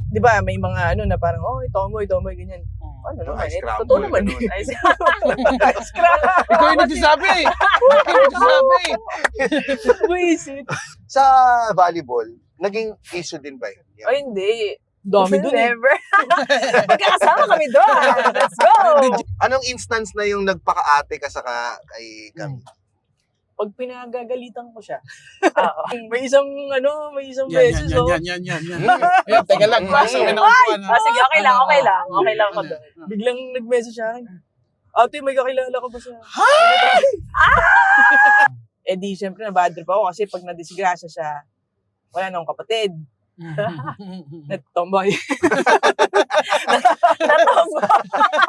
di ba, may mga ano na parang, oh, tomboy, ganyan. Ano naman, totoo naman yun. Ice scramble. Ikaw yung nagsasabi. Buisit. Sa volleyball, naging issue din ba yun? Ay, hindi. Dami dun eh. Never. Magkakasama kami doon. Let's go! Anong instance na yung nagpaka-ate ka sa kay Cam? Pag pinagagalitan ko siya, Oo. may isang beses, oh. Yan. Ayan, teka lang. Pasok ka na upuan. Sige, okay lang. Okay lang ako doon. Biglang nag-message sa akin, ate, may kakilala ka ba siya? Eh di, syempre, na-bad trip ako kasi pag nadisgrasya siya, wala na akong kapatid. Tomboy.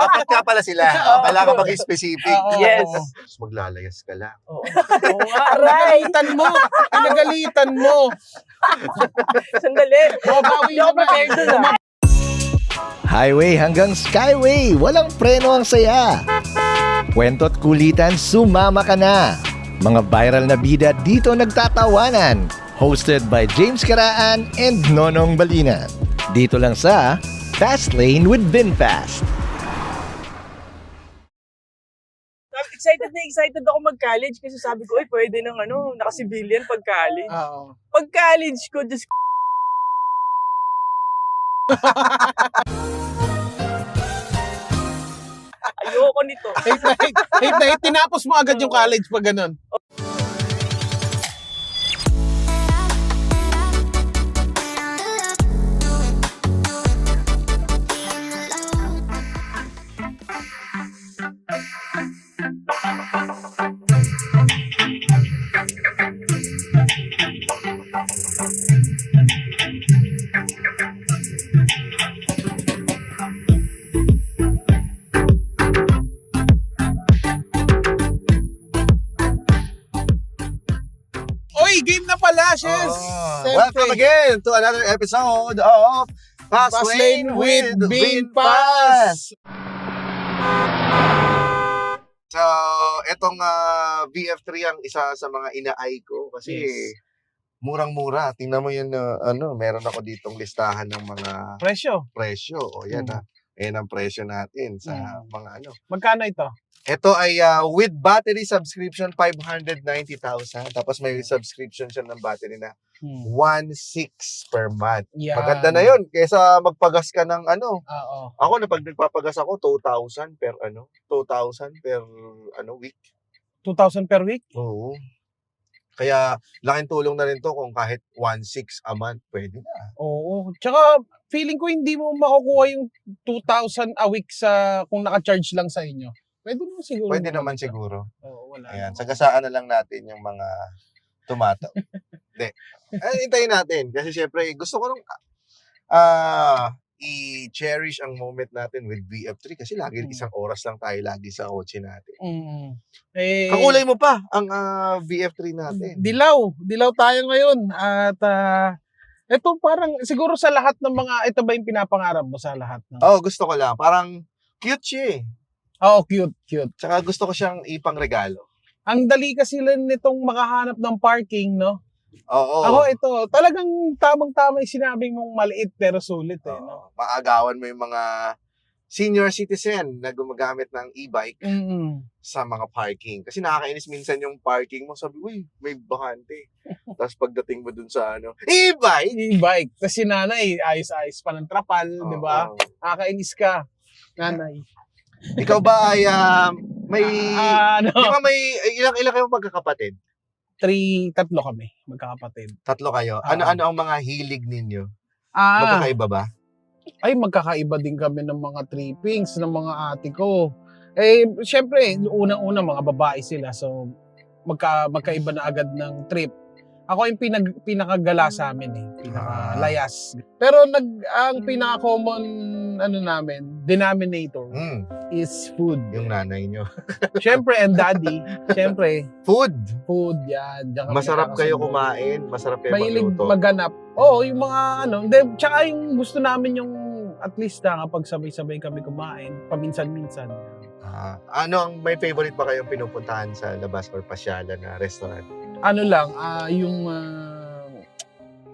Apat nga pala sila. Kailangan ka mag-specific. Yes. Tapos maglalayas ka lang. Oo. Pinagalitan mo. Sandali. Babawi ako na. Highway hanggang Skyway, walang preno ang saya. Kwento't kulitan, sumama ka na. Mga viral na bida dito nagtatawanan. Hosted by James Caraan and Nonong Balina. Dito lang sa Fast Lane with VinFast. Excited ako mag-college kasi sabi ko, pwede nang naka-civilian pag-college. Oo. Pag-college ko, just ayoko nito. Hate. Tinapos mo agad yung college pag ganun. Game na pala, Shes! Welcome again to another episode of Fast Lane with VinFast! So, etong VF3 ang isa sa mga ina-eye ko kasi murang-mura. Tingnan mo yun, meron ako ditong listahan ng mga Presyo. O, yan Ayan ang presyo natin sa mga Magkano ito? Ito ay with battery subscription 590,000. Tapos may subscription siya ng battery na 1.6 per month. Yan. Maganda na yun kaysa magpagas ka ng Oo. Ako na pag nagpapagas ako 2,000 per week. 2,000 per week? Oo. Kaya laking tulong na rin to kung kahit 1.6 a month pwede na. Oo. Tsaka feeling ko hindi mo makukuha yung 2,000 a week kung naka-charge lang sa inyo. Pwede naman siguro. Pwede naman siguro. Oo, wala. Ayan, sagasaan na lang natin yung mga tomato. Hindi. Hintayin natin. Kasi syempre, gusto ko nung i-cherish ang moment natin with VF3 kasi lagi isang oras lang tayo lagi sa kotse natin. Kakulay mo pa ang VF3 natin. Dilaw tayo ngayon. At ito parang siguro sa lahat ng mga, ito ba yung pinapangarap mo sa lahat? Gusto ko lang. Parang cute siya eh. Oo, cute. Tsaka gusto ko siyang ipang-regalo. Ang dali kasi lang nitong makahanap ng parking, no? Oo. Ako ito, talagang tamang-tama yung sinabing mong maliit pero sulit eh, no? Maagawan mo yung mga senior citizen na gumagamit ng e-bike sa mga parking. Kasi nakakainis minsan yung parking mo. Sabi, uy, may bakante. Tapos pagdating mo dun sa e-bike! E-bike. Kasi nanay, ayos-ayos pa ng trapal, di ba? Nakakainis ka, nanay. Ikaw ba ay may di ba may ilang kayong magkakapatid? Tatlo kami, magkakapatid. Tatlo kayo. Ano ang mga hilig ninyo? Magkakaiba ba? Ay, magkakaiba din kami ng mga trippings ng mga ate ko. Eh, syempre, unang-una mga babae sila. So, magkaiba na agad ng trip. Ako yung pinakagala sa amin eh. Pinakalayas. Pero ang pinaka-common denominator is food. Yung nanay nyo. Syempre, and daddy. Syempre. Food, yan. masarap kayo kumain. Masarap kayo mahilig magluto. maghanap. Yung mga tsaka yung gusto namin yung at least kapag sabay-sabay kami kumain, paminsan-minsan. May favorite ba kayong pinupuntahan sa labas or pasyalan na restaurant?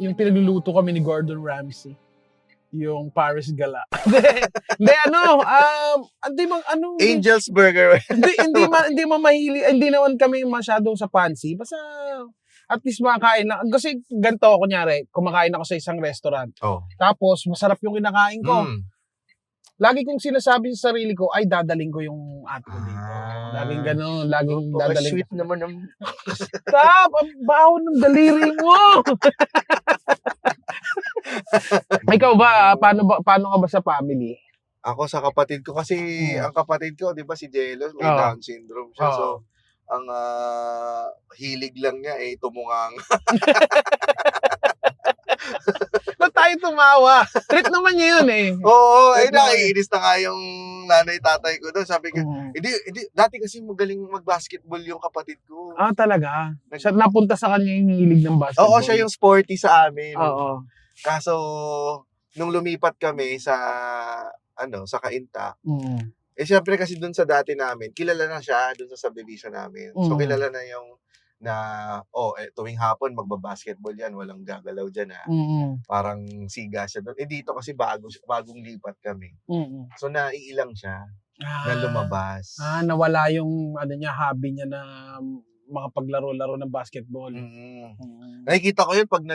Yung pinagluluto kami ni Gordon Ramsay. Yung Paris Gala. Hindi, Angel's Burger. hindi naman kami masyadong sa fancy. Basta at least makakain lang. Kasi ganito, kunyari, kumakain ako sa isang restaurant. Oh. Tapos, masarap yung kinakain ko. Mm. Lagi kong sinasabi sa sarili ko, ay, dadaling ko yung ate ko dito. Laging gano'n, laging dadaling Sweet naman ng... Stop! Ang baho ng daliri mo! Ikaw ba, paano ka ba sa family? Ako sa kapatid ko kasi ang kapatid ko, 'di ba si Jelos, may Oo. Down syndrome siya. Oo. So ang hilig lang niya ay tumungang. Ba't tayo tumawa? Treat naman niya yun eh. Oo, ay Wait lang, naiinis na nga yung nanay tatay ko doon. Sabi ko, Mm. hindi, dati kasi magaling mag-basketball yung kapatid ko. Ah, talaga? Siya, napunta sa kanya yung hilig ng basketball. Oo, siya yung sporty sa amin. Oo. Kaso nung lumipat kami sa sa Cainta, Mm. syempre kasi doon sa dati namin, kilala na siya doon sa subdivision namin. So Mm. kilala na yung tuwing hapon magbabasketball yan, walang gagalaw dyan Mm. Parang siga siya doon. Dito kasi bagong lipat kami. Mm. So naiilang siya na Ah, lumabas. nawala yung hobby niya na mga paglaro-laro ng basketball. Mm. Mm. Nakikita ko yun pag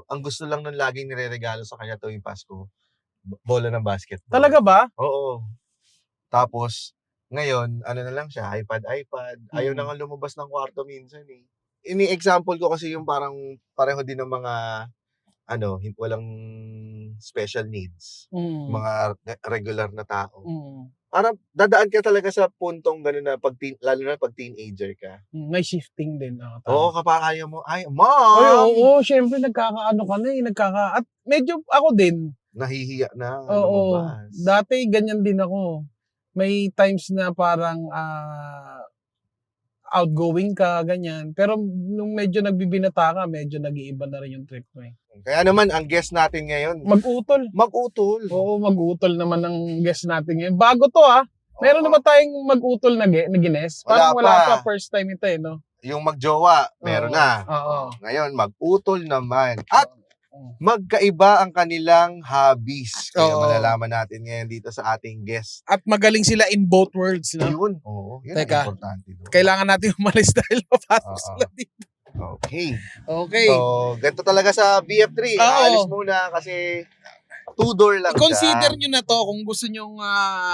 ang gusto lang nun laging nireregalo sa kanya tuwing Pasko, bola ng basketball. Talaga ba? Oo. Tapos, ngayon, na lang siya, iPad. Ayaw na Mm. nga lumabas ng kwarto minsan eh. Ini-example ko kasi yung parang pareho din ng mga, walang special needs. Mm. Mga regular na tao. Mm. Parang dadaan ka talaga sa puntong gano'n na lalo na pag teenager ka. May shifting din. Oo, kapag ayaw mo, ay, Ay, mom! oo, syempre nagkakaano ka na eh. At medyo ako din. Nahihiya na. Oo. lumabas. Dati ganyan din ako. May times na parang outgoing ka, ganyan. Pero nung medyo nagbibinata ka, medyo nag-iiba na rin yung trip mo eh. Kaya naman, ang guest natin ngayon, Mag-utol. mag-utol. Oo, mag-utol naman ang guest natin ngayon. Bago to Meron Oo. na ba tayong mag-utol na guest? Parang Wala wala pa. pa. First time ito eh, no? Yung magjowa, meron Oo. na. Oo. Ngayon, mag-utol naman. At Oo. magkaiba ang kanilang hobbies. Kaya Oo. malalaman natin ngayon dito sa ating guest. At magaling sila in both worlds, no? Yun. Oo, yun Teka. ang importante. doon. Kailangan natin umalis dahil mapasok Oo. sila dito. Okay. Okay. So, ganito talaga sa BF3. Oo. Aalis muna kasi two-door lang I-consider siya. nyo na to kung gusto nyong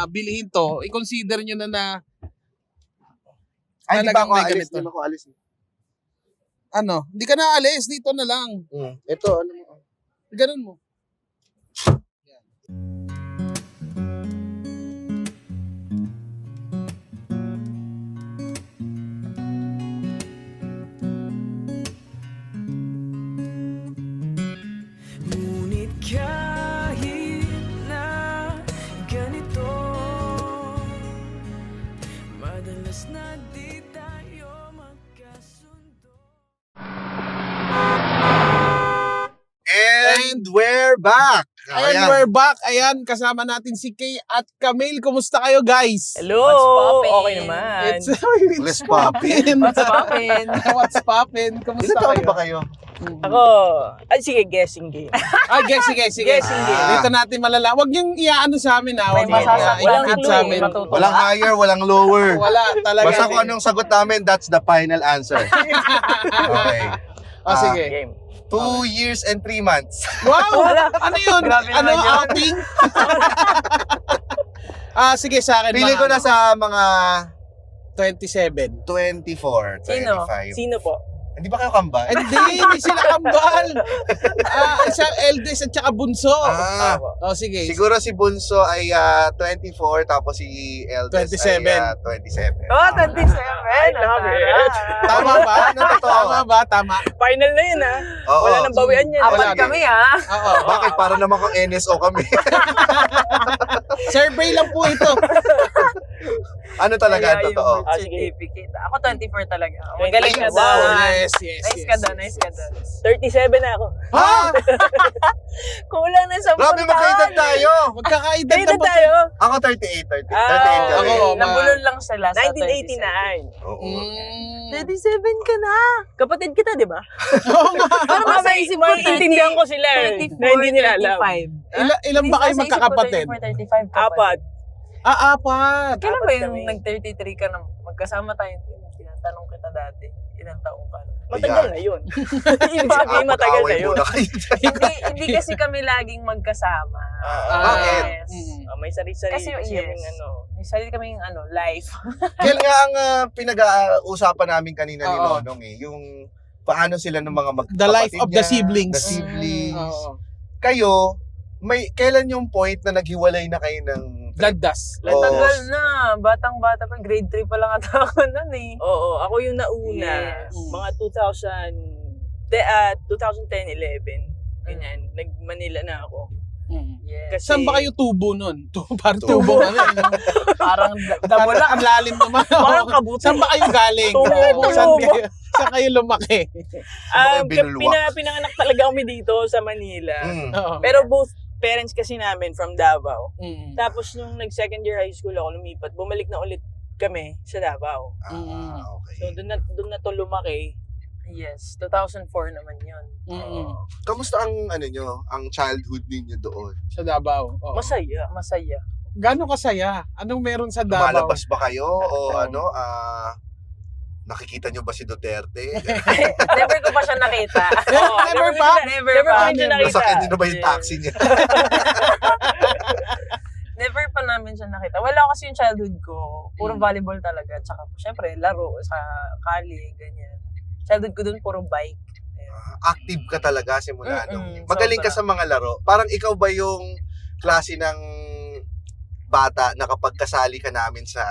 bilhin to. I-consider nyo na Ay, di ba talagang ako may alis? ganito. Di ba ako alis? hindi ka na alis. Dito na lang. Ito, mo? Ganun mo. Ngunit kahit na ganito, madalas na di tayo magkasundo. And we're back! And Ayan. we're back. Ayan, kasama natin si Kay at Camille. Kumusta kayo, guys? Hello! What's poppin'? Okay naman. It's Let's poppin'. What's poppin'? What's poppin'? Kumusta Ilan taon kayo? ba kayo? Ako, sige, guessing game. Sige. Guessing game. Dito natin malala. Huwag yung iaano sa amin May masasagot. i-feed Walang sa clue, amin. matutuwa. Walang higher, walang lower. Wala talaga. Basta kung anong sagot namin, that's the final answer. Okay. Sige. Game. 2 years and 3 months. Wow! Ano yun? Grabe Ano, naman yun. outing? Sige, sa akin. Pili ko na sa mga 27. 24, 25. Sino po? Hindi ba kayo kambal? Hindi sila kambal. Isang eldest at saka bunso. Sige. Siguro si Bunso ay 24, tapos si eldest 27. ay 27. Oh, 27. I love it. Tama ba? Ano totoo? Tama ba? Tama. Final na yun, ha? Oo. Wala nang bawian yan. Wala Apat din. kami ha. Oo. Bakit? Para naman kang NSO kami. Survey lang po ito. Ano talaga Kaya totoo? yung certificate. Ako 24 talaga. Magaling ka Wow, doon. yes. Nice ka doon, nice ka doon. 37 na ako. Ha? Kulang na 10 Grabe, magkaedad tayo. Magkakaedad Kayo na ba? tayo. Ako 38 Ah, ka ako, rin. ma- Nabulol lang sila sa 1989. Oo. Mm. 37 ka na. Kapatid kita, di ba? Oo nga. Parang nasa isip ko, Intindihan ko sila eh, 34, na hindi nila alam. 35. Ilan ba kayo magkakapatid? 34, 35 ka pa. Apat. Apat. Kailan ba Apat yung kami. nag-33 ka na magkasama tayo? Tinatanong kita dati, ilang taong ka na? Matagal na yun. Ibig sabihin, matagal na Mag-away yun. muna kayo. hindi kasi kami laging magkasama. Bakit? Yes. May sarili-sarili Kasi, kasi yes. kaming ano. May sarili kaming life. Kaya nga ang pinag-uusapan namin kanina ni Oo. Nonong yung paano sila ng mga magkakapatid The life of the niya, siblings. The siblings. Oo. Kayo, kailan yung point na naghiwalay na kayo ng Dadas. Oo. Tagal na. Batang-bata pa. Grade 3 pa lang ata ako nun eh. Oo, ako yung nauna. Yes. Mga 2010, 11. Ganyan. Nag-Manila na ako. Yes. Kasi, Saan ba kayo tubo nun? Parang Tubo. tubo. Ano, Parang Parang double ang lalim naman. Parang kabuti. Saan ba kayo galing? Tubo. Saan kayo lumaki? binulwak? Pinanganak talaga kami dito sa Manila. Oo. Pero both parents kasi namin from Davao. Mm. Tapos nung nag-second year high school ako lumipat, bumalik na ulit kami sa Davao. Okay. So doon na to lumaki. Yes. 2004 naman yun. Kamusta ang ang childhood ninyo doon? Sa Davao. Oo. Masaya. Masaya. Gano'ng kasaya? Anong meron sa Davao? Lumalabas ba kayo o nakikita nyo ba si Duterte? Never ko pa siya nakita. Never pa? Never Never pa. pa siya nakita. Nasakyan nyo na ba yung taxi niya? Never pa namin siya nakita. Wala kasi yung childhood ko. Puro volleyball talaga. Tsaka, syempre, laro sa kali, ganyan. Childhood ko dun, puro bike. Active ka talaga simula Mm-mm, Magaling ka sobra. sa mga laro. Parang ikaw ba yung klase ng bata na kapag kasali ka namin sa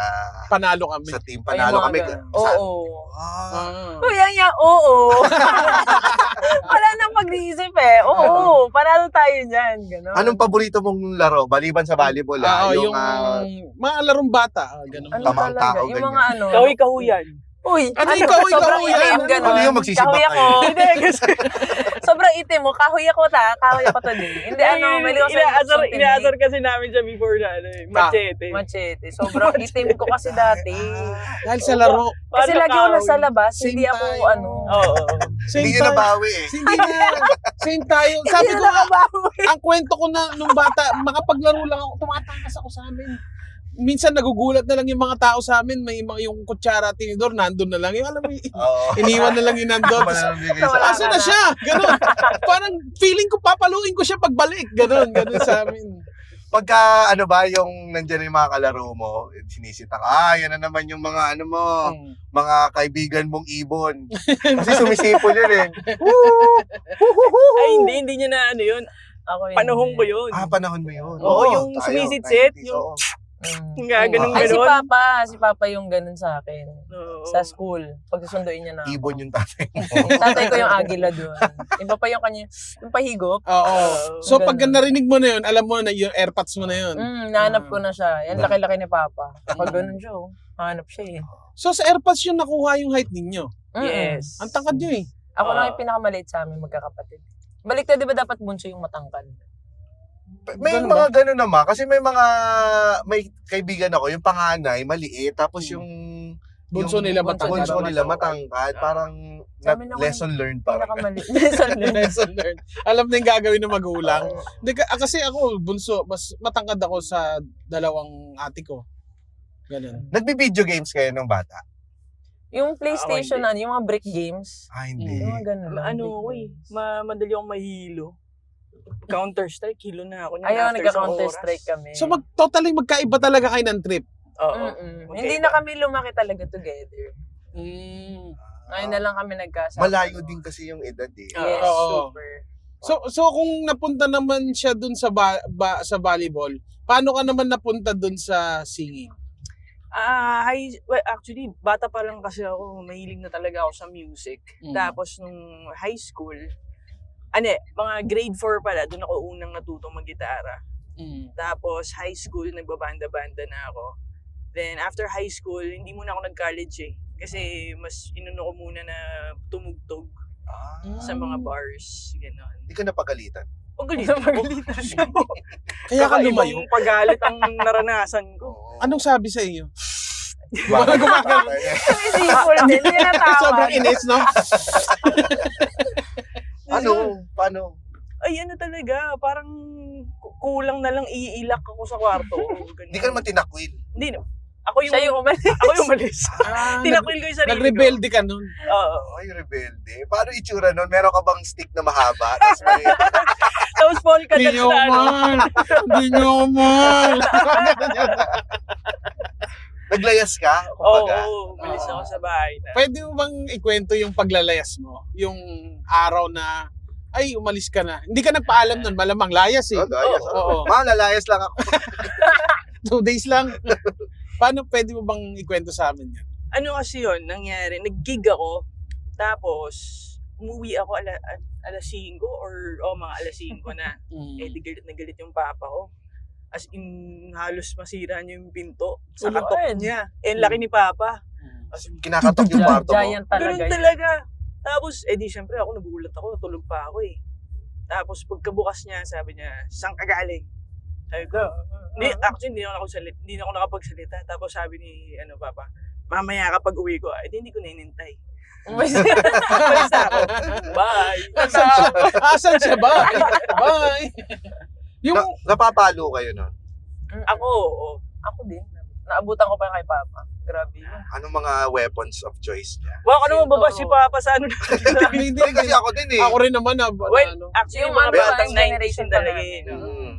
Panalo kami. team, panalo Ay, kami. mga ganun. Oo. Ah. Kuya, oo. Wala nang pag-iisip eh. Oo, panalo tayo dyan. Ganon. Anong paborito mong laro? Baliban sa volleyball, Yung mga larong bata. Ganun. Ano tamang talaga? tao, Yung ganyan. mga ano. Kahoy-kahuyan. Uy, Ano yung kahoy, sobrang kahoy, itim, ano? ganon. Ano yung magsisibak Kahoy ako. kayo? Hindi, kasi Sobrang itim mo. Kahoy ako Kahoy ako today. Hindi may liwas inaasar kasi namin siya before na machete. Machete. Sobrang itim ko kasi dati. Dahil sa laro. Kasi Paano lagi ako kahoy? nasa labas. Same Hindi ako tayo. Oo. Same Hindi nyo tayo. nabawi eh. Hindi na. Same tayo. Sabi ko nga, ang kwento ko na nung bata, makapaglaro lang ako, tumatakas ako sa amin. Minsan nagugulat na lang yung mga tao sa amin, may mga yung kutsara, tinidor, nandun na lang. Yung alam mo, Oo. iniwan na lang yung nandun. Malamigay sa Wala Asa ka na na. siya? Ganon. Parang feeling ko papaluin ko siya pagbalik. Ganon sa amin. Pagka yung nandyan yung mga kalaro mo, sinisita ka, yan na naman yung mga mga kaibigan mong ibon. Kasi sumisipol yun eh. Ay, hindi niya na yun. Ako yun. Panahon ko yun. Panahon mo yun. Oo, yung tayo, sumisitsit, 90s, yung- oo. Nga, ganun. Ay, si Papa yung ganun sa akin. Oo. Sa school. Pagsusunduin niya na ako. Ibon yung tatay mo. Yung tatay ko yung agila doon. Iba pa yung kanya, yung pahigop. Oo. So Ganun. pag narinig mo na yun, alam mo na yung airpods mo na yun. Nahanap ko na siya. Yan, laki-laki ni Papa. Pag ganun siya, hanap siya eh. So sa airpods yung nakuha yung height ninyo. Yes. Ang tangkad nyo eh. Ako lang yung pinakamaliit sa amin magkakapatid. Baliktad, di ba dapat bunso yung matangkad? May Ganun mga ganun naman. Kasi may kaibigan ako, yung panganay, maliit. Tapos yung Bunso nila matangkad. Bunso nila matangkad. Parang Sa amin ako lesson learned. Parang Pinakamaliit. Lesson learned. Alam na yung gagawin ng magulang. Kasi ako, bunso, mas matangkad ako sa dalawang ate ko. Ganun. Nagbi-video games kayo ng bata? Yung PlayStation, yung mga brick games. Hindi. Yung mga ganun. lang, Ano ko brick eh, games. madali akong mahilo. Counter-Strike, hilo na ako. Ayaw, after nagka-Counter-Strike isang kami. So totally magkaiba talaga kayo ng trip. oras. Oo. Mm-mm. Hindi na kami lumaki talaga together. Ngayon na lang kami nagkasama. Malayo din kasi yung edad eh. Yes, Oo. super. So kung napunta naman siya dun sa sa volleyball, paano ka naman napunta dun sa singing? Actually, bata pa lang kasi ako, mahilig na talaga ako sa music. Tapos nung high school, mga grade 4 pala, doon ako unang natutong mag-gitara. Tapos high school, nagbabanda-banda na ako. Then after high school, hindi muna ako nag-college eh. Kasi mas inuno ko muna na tumugtog sa mga bars. Gano'n. Hindi ka napagalitan. Pagalitan ako. Kaya ka lumayo. Kakaibang pagalit ang naranasan ko. Anong sabi sa iyo? Gumagano. Isipol din, hindi natawa. Sobrang inis, no? Paano? Ay, ano talaga, parang kulang na lang iilak ako sa kwarto. Hindi ka naman tinakwil. Hindi na. Ako yung, Siya yung umalis. ako yung umalis. Tinakwil ko yung sarili ko. Nagrebelde ka nun. Oo. Ay, rebelde. Paano itsura nun? Meron ka bang stick na mahaba? Tapos may... Tapos Paul ka Hindi dyan nyo sa ano. man! Hindi nyo man! Naglayas ka? Oo, Kumbaga. umalis ako sa bahay na. Pwede mo bang ikwento yung paglalayas mo? Yung araw na, ay, umalis ka na. Hindi ka nagpaalam nun, malamang layas eh. Layas. Oo. Lalayas lang ako. 2 days lang. Paano pwede mo bang ikwento sa amin yan? Ano kasi yun, nangyari, nag-gig ako, tapos umuwi ako alas 5 or mga alas 5 na. Di galit na galit yung papa ko. As in, halos masira niya yung pinto sa Ulo katok rin. niya. Laki ni papa. Kinakatok yung kwarto mo. Giant talaga. Ganun talaga. Tapos, di syempre ako nagulat ako, tulog pa ako eh. Tapos pagkabukas niya, sabi niya, saan ka galing? Sabi ko, actually hindi na ako nakapagsalita. Tapos sabi ni papa, mamaya kapag uwi ko, hindi ko na inintay. Umalis na ako. Bye. Asan siya? Bye! Bye! Yung, Napapalo kayo nun? Ako, oo. Ako din. Naabutan ko pa yung kay Papa. Grabe yun. Anong mga weapons of choice niya? Wow, ano mo ba si papa sa ano? hindi, Hindi kasi ako din eh. ako rin naman Well, ano. actually, Yung mga mga batang generation 90s talaga pa yun. Mm.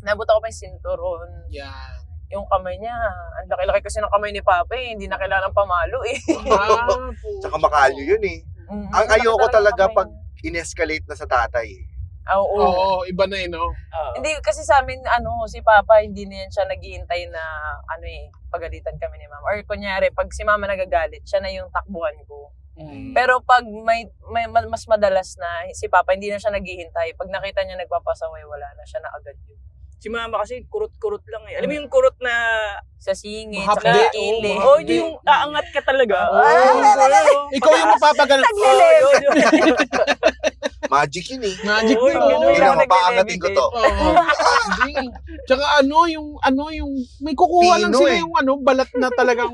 Naabutan ko pa yung sinturon. Yan. Yung kamay niya, ang laki-laki kasi ng kamay ni Papa eh. Hindi na kailangan pamalo eh. Tsaka makalyo yun eh. Ang ayoko talaga pag in-escalate na sa tatay. Oo. Oo, iba na no? Hindi kasi sa amin, si Papa, hindi na yan siya naghihintay na, pagalitan kami ni Mama. Or kunyari, pag si Mama nagagalit, siya na yung takbuhan ko. Pero pag may mas madalas na, si Papa hindi na siya naghihintay. Pag nakita niya nagpapasaway, wala na siya na agad yun. Si mama kasi kurot-kurot lang eh. Alam mo yung kurot na... Sa singit, Mahapde, sa kilig. Oh, yung aangat ka talaga. Ikaw yung mapapagalan. Magic yun eh. Magic Oo, yun. yung Oo. Hindi na mapaangatin ko to. Oo. Hindi. Tsaka yung may kukuha lang Pino sila eh. yung balat na talagang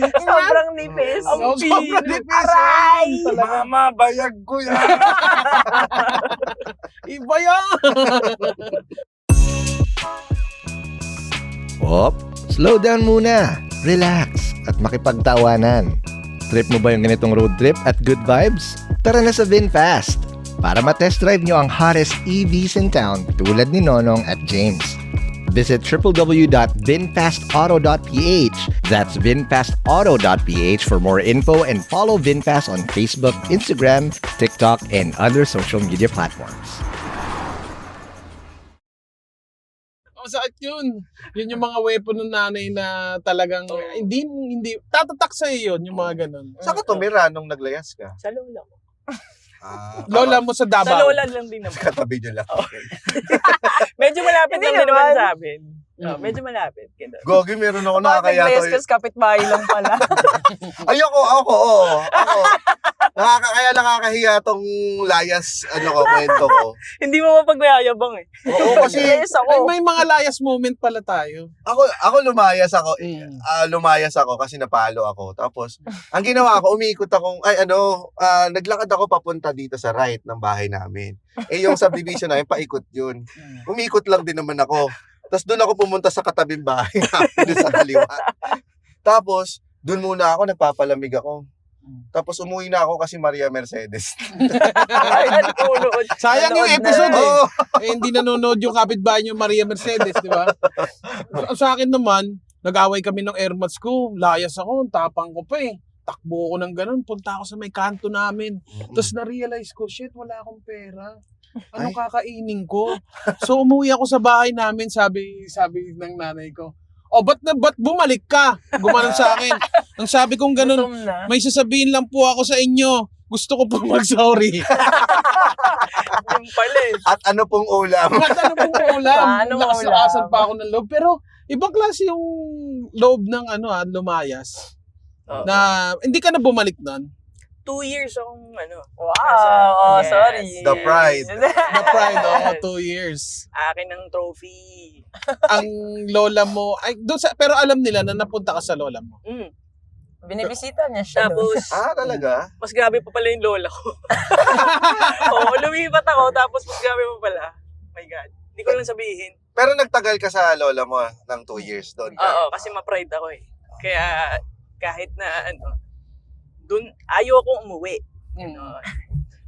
Sobrang nipis. Oh, sobrang nipis. Aray! Talagang Mama, bayag ko yan. iba yan. Op, slow down muna. Relax at makipagtawanan. Trip mo ba yung ganitong road trip at good vibes? Tara na sa VinFast para ma-test drive nyo ang hottest EVs in town tulad ni Nonong at James. Visit www.vinfastauto.ph. That's vinfastauto.ph for more info and follow VinFast on Facebook, Instagram, TikTok, and other social media platforms. Masakit yun. Yun yung mga weapon ng nanay na talagang hindi tatatak sa'yo yun, yung mga ganun. Saan ka tumira nung naglayas ka? Sa lola ko. Lola mo sa Sa Davao. lola lang din naman. Katabi niyo lang. Medyo malapit Hindi lang din naman naman. sa amin. Medyo malapit. Ganun. Gogi, meron ako Bakit nakakaya naglayas to. kasi kapitbahay lang pala. Ako. Nakakahiya tong layas, kwento ko. Hindi mo mapagmayayabang eh. Oo, kasi Naglayas ako. Ay, may mga layas moment pala tayo. ako lumayas ako. Mm. Lumayas ako kasi napalo ako. Tapos, ang ginawa ko, umiikot akong, naglakad ako papunta dito sa right ng bahay namin. Yung subdivision namin, paikot yun. Umiikot lang din naman ako. Tapos doon ako pumunta sa katabing bahay namin, doon sa kaliwa. Tapos, doon muna ako, nagpapalamig ako. Tapos umuwi na ako kasi Maria Mercedes. Sayang yung Nanood na. episode eh. Oo. Hindi nanonood yung kapitbahay niyo Maria Mercedes, di ba? Sa akin naman, nag-away kami ng airmats ko. Layas ako, tapang ko pa eh. Takbo ko ng ganun, punta ako sa may kanto namin. Tapos na-realize ko, shit, wala akong pera. Ano kakainin ko? So umuwi ako sa bahay namin, sabi ng nanay ko, ba't bumalik ka? Gumanon sa akin. Ang sabi kong ganun, Gutom na. may sasabihin lang po ako sa inyo. Gusto ko po mag-sorry. Yung pala eh. At ano pong ulam? At ano pong ulam? Paano Lakas-lakasan ulam? pa ako ng loob. Pero ibang klase yung loob ng lumayas. Oo. Na hindi ka na bumalik nun. 2 years akong Wow, Yes. sorry. The pride. The pride, 2 years. akin ng trophy. Ang lola mo, ay, pero alam nila na napunta ka sa lola mo. Binibisita niya siya doon. Tapos, Talaga? mas grabe pa pala yung lola ko. Oo, lumipat ako, tapos mas grabe pa pala. My God. Hindi ko lang sabihin. Pero nagtagal ka sa lola mo ng 2 years doon. Oo, kasi ma-pride ako eh. Kaya, kahit na dun, ayaw akong umuwi.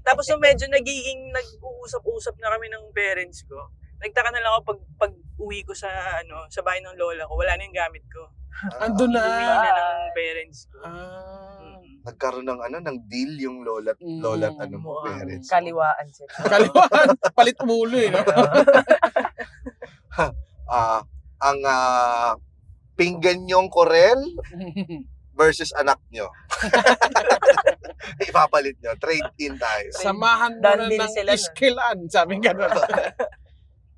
Tapos nung medyo nag-uusap-usap na kami ng parents ko, nagtaka na lang ako pag uwi ko sa sa bahay ng lola ko, wala na yung gamit ko. Andun na. Uwi na ng parents ko. Nagkaroon ng deal yung lola at mo, parents. Kaliwaan sila. Kaliwan, palit ulo eh. No? Ang pinggan nyong korel versus anak nyo. Ipapalit nyo. Trade-in tayo. Samahan mo Dan na din ng sila nun. iskilan, sabi nga na.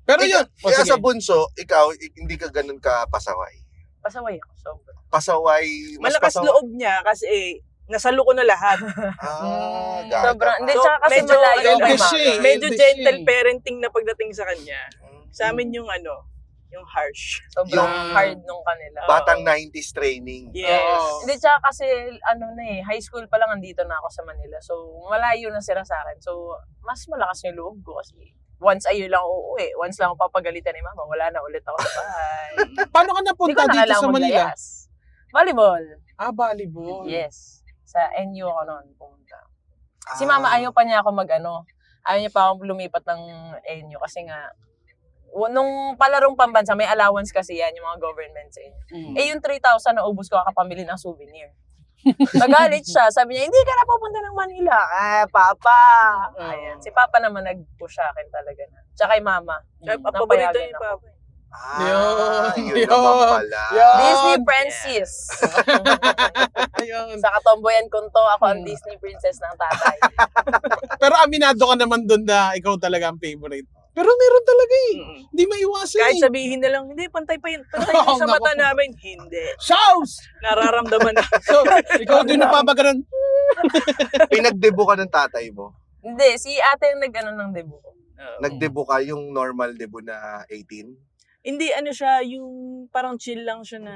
Pero yun. Kaya sige. sa bunso, ikaw, hindi ka ganun ka pasaway. Pasaway ako, sobra. Pasaway, mas Malakas pasaway. loob niya kasi nasalo ko na lahat. Gaga. Sobrang, hindi, So, tsaka kasi medyo, malayo kay eldest mama. siya eh. Medyo Eldest gentle siya. parenting na pagdating sa kanya. Sa amin yung yung harsh. Sobrang Yung- hard nung kanila. Batang 90s training. Yes. Oo. Hindi, tsaka kasi, high school pa lang andito na ako sa Manila. So, malayo na sila sa akin. So, mas malakas yung loob ko kasi once a year lang ako uuwi. Once lang ako papagalitan ni mama. Wala na ulit ako sa bahay. Paano ka Hindi napunta ko na dito kailangan sa Manila? maglayas. Volleyball. Volleyball. Yes. Sa NU ako noon pumunta. Si mama ayaw pa niya ako ayaw niya pa akong lumipat ng NU kasi nga, nung palarong pambansa, may allowance kasi yan, yung mga government sa inyo. Eh yung 3,000 na ubos ko kakapamili ng souvenir. Nagalit siya. Sabi niya, hindi ka na pupunta ng Manila. Papa! Ayan. Si Papa naman nag-push sa akin talaga na. Tsaka kay Mama. Paborito Napayagan ni ako. Papa. Yun Yun. naman pala. Yun. Disney Princess. Ayun. Sa katomboyan kunto, ako ang Disney Princess ng tatay. Pero aminado ka naman doon na ikaw talaga ang favorite. Pero meron talaga eh. Hindi maiwasan Kahit eh. sabihin na lang, hindi, pantay pa yun. Pantay yun sa Oo, mata naku. namin. Hindi. Shows! Nararamdaman na. So, ikaw din napapaganon. Pinagdebo ka ng tatay mo. Hindi, si ate yung nag-ano ng debut ko. Nagdebo ka yung normal debo na 18. Hindi, siya, yung parang chill lang siya na,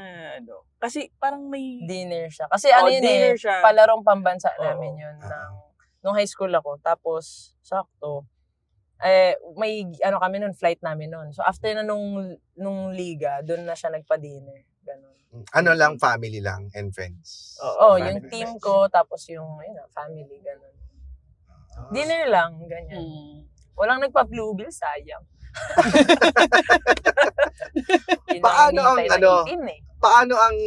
kasi parang may, Dinner siya. Kasi ano yun dinner eh, siya. palarong pambansa namin Oo. yun. Nung high school ako. Tapos, sakto, may kami nun, flight namin nun. So after na nung liga, doon na siya nagpa-dinner. Ganun. Ano lang, family lang and friends. Oo, Family yung and team friends. ko, tapos yung family, ganun. Dinner lang, ganyan. Walang nagpa-blue bill, sayang. Yun Paano ang, hinihintay ng 18 eh. Paano ang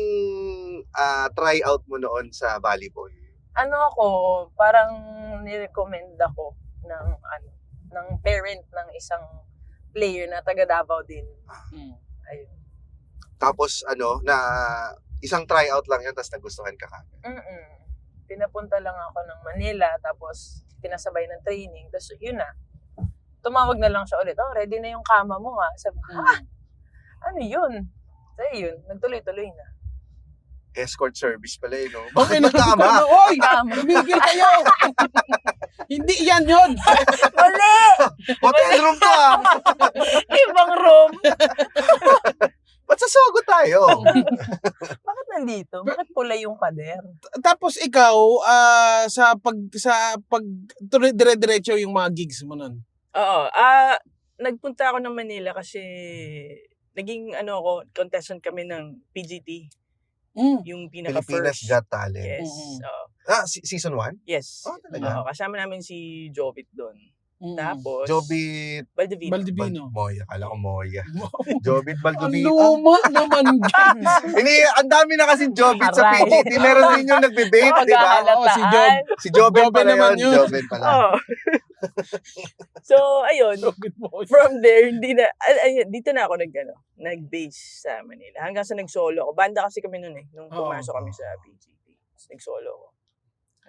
tryout mo noon sa volleyball? Ako, parang nirecommend ako ng parent ng isang player na taga Davao din. Ayun. Tapos na isang tryout lang yun, tapos nagustuhan ka kagad. Pinapunta lang ako ng Manila, tapos pinasabay ng training. Tapos yun na. Tumawag na lang siya ulit. Ready na yung kama mo ha. Sabi, ano yun? So yun, nagtuloy-tuloy na. Escort service pala no? Okay Bakit na magkama? Oy! Kama. Tumigil kayo! Hindi yan yun! Mali! Hotel room to Ibang room. Ba't sasago tayo? Bakit nandito? Bakit pula yung pader? Tapos ikaw, sa pag dire-diretso yung mga gigs mo nun. Oo. Nagpunta ako ng Manila kasi naging contestant kami ng PGT. Yung Pilipinas pinaka-first. Got Talent. Yes. Mhm. Oo. Season 1? Yes. Oh, talaga? Oo, kasama namin si Jovit doon. Tapos, Jobit Baldivino. Baldivino. Moya. Kala ko Moya. Jobit Ang Baldivino. luma naman dyan. Ang dami na kasing Jobit sa Aray. PGT. Meron din yung nagbe-vape, di ba? Oo, si Job. Si Jobit Jobe pala naman yun. yun. Jobit pala. Oo. So, ayun. From there, dito na ako nag-base sa Manila. Hanggang sa nag-solo ako. Banda kasi kami noon nung pumasok kami sa PGT. Nag-solo ako.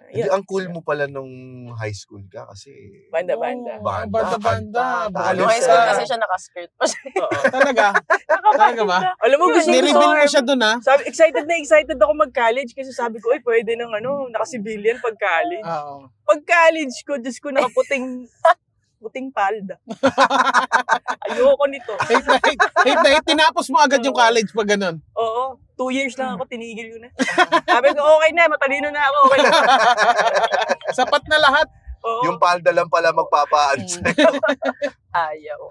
Hindi, ang cool mo pala nung high school ka kasi Banda-banda. Banda. Banda. Alis High school ka. kasi siya naka-skirt pa siya. Oo. Talaga? Talaga ba? Alam mo, gusto ko Nireveal mo siya dun, ha? Sabi, excited ako mag-college kasi sabi ko, pwede nang naka-civilian pag-college. Oo. Pag-college ko, Diyos ko, nakaputing palda. Ayoko nito. Hate. Tinapos mo agad yung college pag ganun. Oo, 2 years lang ako, tinigil ko na. Sabi ko, okay na, matalino na ako, okay na. Sapat na lahat. Oo. Yung palda lang pala magpapaan sa'yo. Ayaw.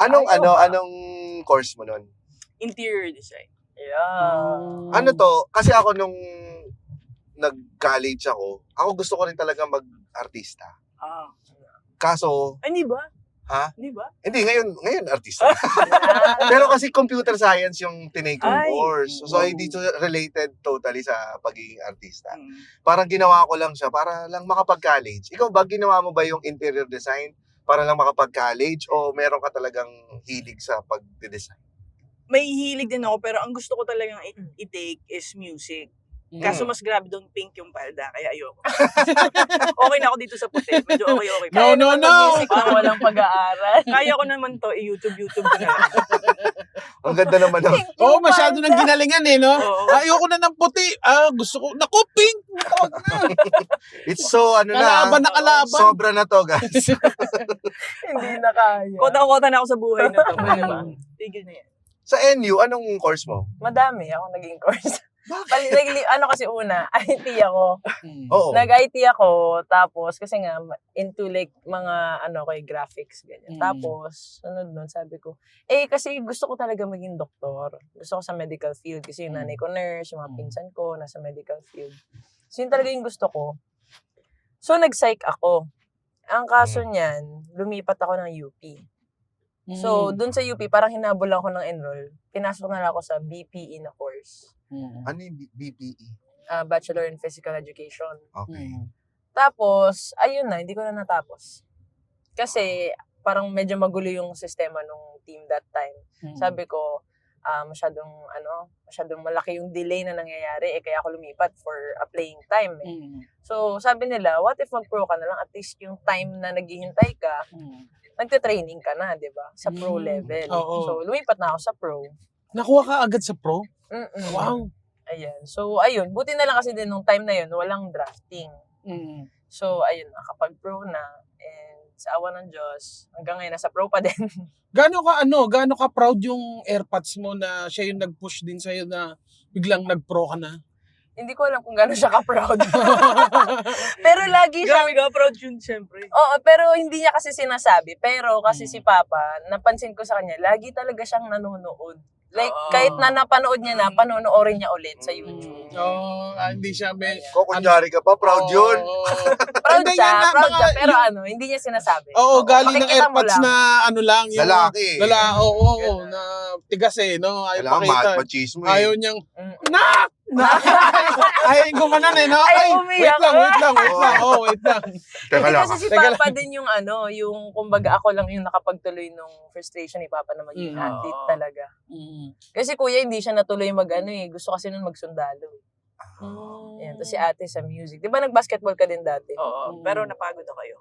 Anong course mo nun? Interior design. Yeah. Ano to? Kasi ako nung nag-college ako gusto ko rin talaga mag-artista. Ah. Kaso, Ay, hindi ba? ha? Hindi ba? Hindi, ngayon artista. Pero kasi computer science yung tinake kong Ay. course. So, hindi to related totally sa pagiging artista. Mm. Parang ginawa ko lang siya para lang makapag-college. Ikaw ba, ginawa mo ba yung interior design para lang makapag-college o meron ka talagang hilig sa pag-design? May hilig din ako, pero ang gusto ko talagang i-take is music. Kaso mas grabe doon pink yung palda, kaya ayoko. Okay na ako dito sa puti. Medyo okay pa. No. Music lang walang pag-aaral. Kaya ko naman to, i-YouTube ko na lang. Ang ganda naman ng... Oo, masyado nang ginalingan eh, no? Oo. Ayoko na ng puti. Gusto ko, naku, pink! Wag na. It's so, Kalaban na kalaban. Sobra na to, guys. Hindi na kaya. Kota na ako sa buhay na to. Diba? Tigil na yan. Sa NU, anong course mo? Madami ako naging course. Kasi una, IT ako. Oo. Nag-IT ako, tapos kasi nga, into like mga graphics, ganyan. Tapos, sunod nun, sabi ko, kasi gusto ko talaga maging doktor. Gusto ko sa medical field kasi yung nanay ko nurse, yung mga pinsan ko, nasa medical field. So, yun talaga yung gusto ko. So, nag-psych ako. Ang kaso niyan, lumipat ako ng UP. So, dun sa UP, parang hinabol ako ng enroll. Pinasok na lang ako sa BPE na course. Ano yung BPE? Bachelor in Physical Education. Okay. Tapos, ayun na, hindi ko na natapos. Kasi, parang medyo magulo yung sistema nung team that time. Sabi ko, masyadong malaki yung delay na nangyayari, kaya ako lumipat for applying time. So, sabi nila, what if mag-pro ka na lang, at least yung time na naghihintay ka, nagte-training ka na, di ba? Sa pro level. Oo. So, lumipat na ako sa pro. Nakuha ka agad sa pro? Mm-mm. Wow. Ayan. So, ayun. Buti na lang kasi din nung time na yun, walang drafting. So, ayun, nakapag-pro na. And sa awa ng Diyos, hanggang ngayon, nasa pro pa din. Gaano ka proud yung AirPods mo na siya yung nag-push din sa'yo na biglang nag-pro ka na? Hindi ko alam kung gano'n siya ka-proud. Pero lagi siya... Grabe ka, proud yun, syempre. Oo, pero hindi niya kasi sinasabi. Pero kasi si Papa, napansin ko sa kanya, lagi talaga siyang nanonood. Like, kahit na napanood niya na, panonoorin niya ulit sa YouTube. Hindi siya Kunyari ka pa, proud yun. Proud Hindi, siya, yan na, proud mga- siya, pero hindi niya sinasabi. Oo, galing ng Makikita mo AirPods lang. na lang. Yung Lalaki. Oo, na tigas no? Ayaw Kailangan pakita. machismo eh. Ayaw niyang, Mm. ayaw gumanan no? Ayaw umiyak. Wait lang. Wait lang. Teka Hindi lang. kasi si Teka Papa din yung yung kumbaga ako lang yung nakapagtuloy nung frustration ni Papa na maging athlete talaga. Kasi kuya hindi siya natuloy gusto kasi nun magsundalo. Ayan, tapos si ate sa music. Di ba nag-basketball ka din dati? Oo, pero napagod ako kayo.